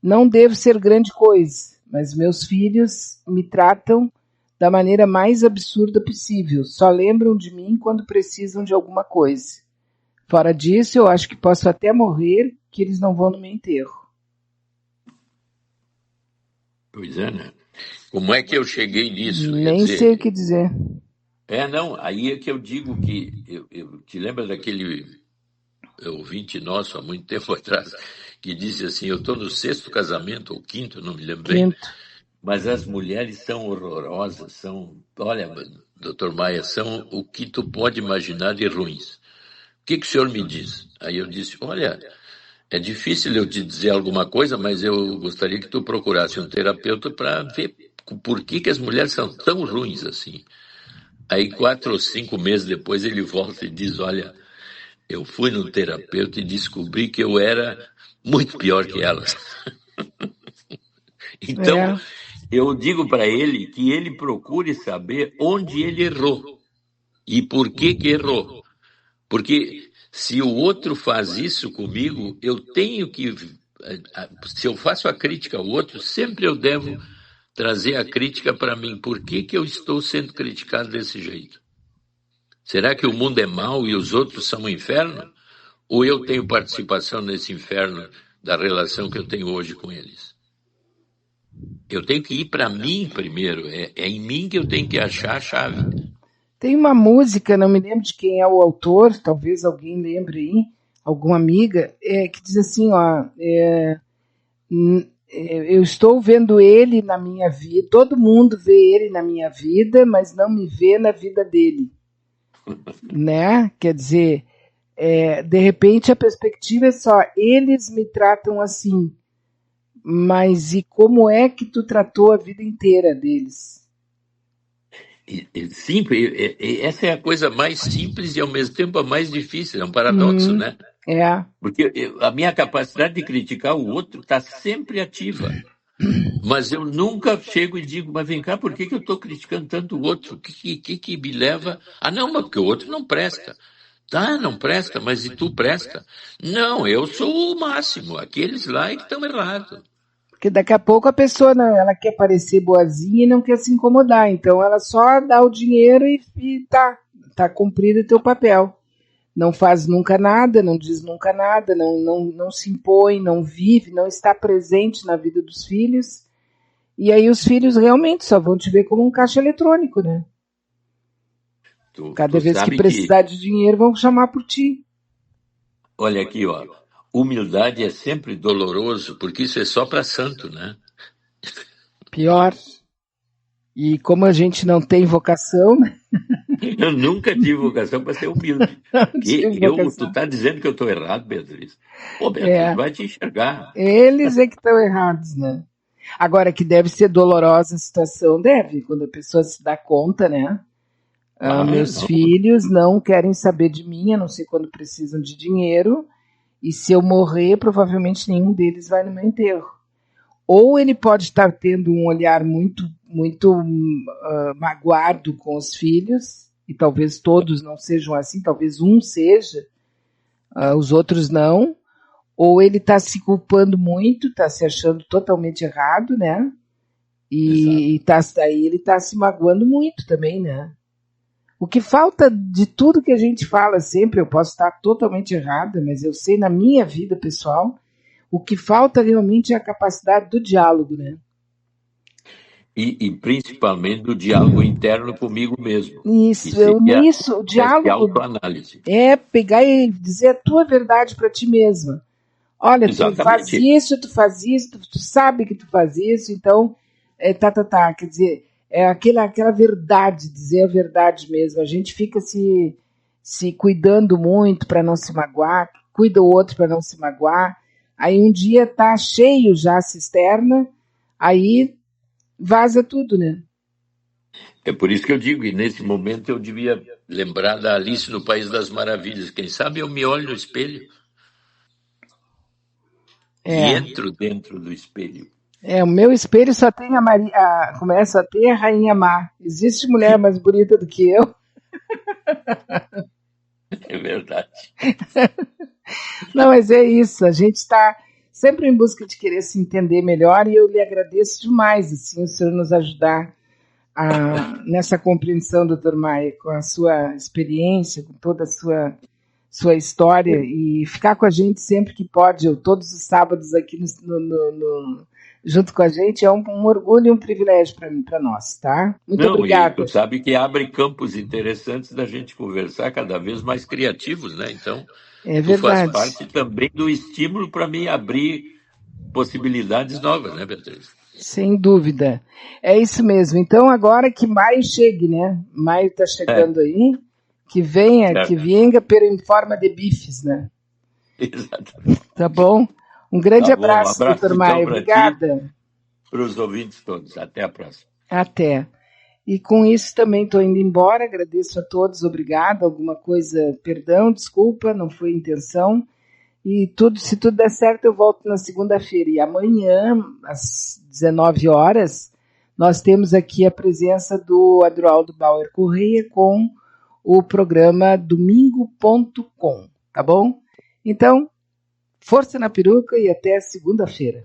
Não devo ser grande coisa, mas meus filhos me tratam da maneira mais absurda possível. Só lembram de mim quando precisam de alguma coisa. Fora disso, eu acho que posso até morrer, que eles não vão no meu enterro. Pois é, né? Como é que eu cheguei nisso? Nem sei o que dizer. Não, aí é que eu digo que... Eu te lembra daquele ouvinte nosso, há muito tempo atrás, que disse assim, eu estou no 6º casamento, ou 5º, não me lembro bem, mas as mulheres são horrorosas, olha, doutor Maia, são o que tu pode imaginar de ruins. O que o senhor me diz? Aí eu disse, olha, é difícil eu te dizer alguma coisa, mas eu gostaria que tu procurasse um terapeuta para ver por que as mulheres são tão ruins assim. Aí 4 ou 5 meses depois ele volta e diz, olha, eu fui no terapeuta e descobri que eu era muito pior que elas. Então, eu digo para ele que ele procure saber onde ele errou e por que errou. Porque se o outro faz isso comigo, eu tenho que... Se eu faço a crítica ao outro, sempre eu devo trazer a crítica para mim. Por que eu estou sendo criticado desse jeito? Será que o mundo é mau e os outros são um inferno? Ou eu tenho participação nesse inferno da relação que eu tenho hoje com eles? Eu tenho que ir para mim primeiro. É em mim que eu tenho que achar a chave. Tem uma música, não me lembro de quem é o autor, talvez alguém lembre aí, alguma amiga, que diz assim, ó, eu estou vendo ele na minha vida, todo mundo vê ele na minha vida, mas não me vê na vida dele. Né? Quer dizer, de repente a perspectiva é só, eles me tratam assim, mas e como é que tu tratou a vida inteira deles? Sim, essa é a coisa mais simples e ao mesmo tempo a mais difícil, é um paradoxo, né? Porque a minha capacidade de criticar o outro está sempre ativa, mas eu nunca chego e digo, mas vem cá, por que eu estou criticando tanto o outro? O que me leva? Ah, não, mas porque o outro não presta. Tá, não presta, mas e tu presta? Não, eu sou o máximo, aqueles lá é que estão errados. Porque daqui a pouco a pessoa ela quer parecer boazinha e não quer se incomodar. Então ela só dá o dinheiro e tá cumprido o teu papel. Não faz nunca nada, não diz nunca nada, não se impõe, não vive, não está presente na vida dos filhos. E aí os filhos realmente só vão te ver como um caixa eletrônico, né? Cada vez que precisar de dinheiro vão chamar por ti. Olha aqui, ó. Humildade é sempre doloroso, porque isso é só para santo, né? Pior. E como a gente não tem vocação, né? Eu nunca tive vocação para ser humilde. Tu está dizendo que eu estou errado, Beatriz? Pô, Beatriz, vai te enxergar. Eles é que estão errados, né? Agora, que deve ser dolorosa a situação, deve, quando a pessoa se dá conta, né? Meus filhos não querem saber de mim, a não ser quando precisam de dinheiro, e se eu morrer, provavelmente nenhum deles vai no meu enterro. Ou ele pode estar tendo um olhar muito magoado com os filhos, e talvez todos não sejam assim, talvez um seja, os outros não, ou ele está se culpando muito, está se achando totalmente errado, né? E aí ele está se magoando muito também, né? O que falta de tudo que a gente fala sempre, eu posso estar totalmente errada, mas eu sei na minha vida pessoal, o que falta realmente é a capacidade do diálogo, né? E principalmente do diálogo interno comigo mesmo. O diálogo autoanálise. É pegar e dizer a tua verdade para ti mesma. Olha, Exatamente. tu faz isso, tu sabe que tu faz isso, então, quer dizer, é aquela verdade, dizer a verdade mesmo. A gente fica se cuidando muito para não se magoar, cuida o outro para não se magoar. Aí um dia tá cheio já a cisterna, aí vaza tudo, né? É por isso que eu digo, e nesse momento eu devia lembrar da Alice no País das Maravilhas. Quem sabe eu me olho no espelho e entro dentro do espelho. O meu espelho só tem começa a ter a Rainha Má. Existe mulher mais bonita do que eu? É verdade. Não, mas é isso. A gente está sempre em busca de querer se entender melhor e eu lhe agradeço demais, assim, o senhor nos ajudar nessa compreensão, doutor Maia, com a sua experiência, com toda a sua história e ficar com a gente sempre que pode, todos os sábados aqui junto com a gente, é um orgulho e um privilégio para nós, tá? Muito obrigada. Tu sabe que abre campos interessantes da gente conversar, cada vez mais criativos, né? Então, tu faz parte também do estímulo para mim abrir possibilidades novas, né, Beatriz? Sem dúvida. É isso mesmo. Então, agora que maio chegue, né? Maio está chegando aí, que venha pero em forma de bifes, né? Exatamente. Tá bom? Um grande abraço, doutor Maia. Obrigada. Para os ouvintes todos. Até a próxima. Até. E com isso também estou indo embora. Agradeço a todos. Obrigada. Alguma coisa, perdão, desculpa, não foi intenção. E se tudo der certo, eu volto na segunda-feira. E amanhã, às 19 horas, nós temos aqui a presença do Adroaldo Bauer Correia com o programa domingo.com. Tá bom? Então, força na peruca e até segunda-feira.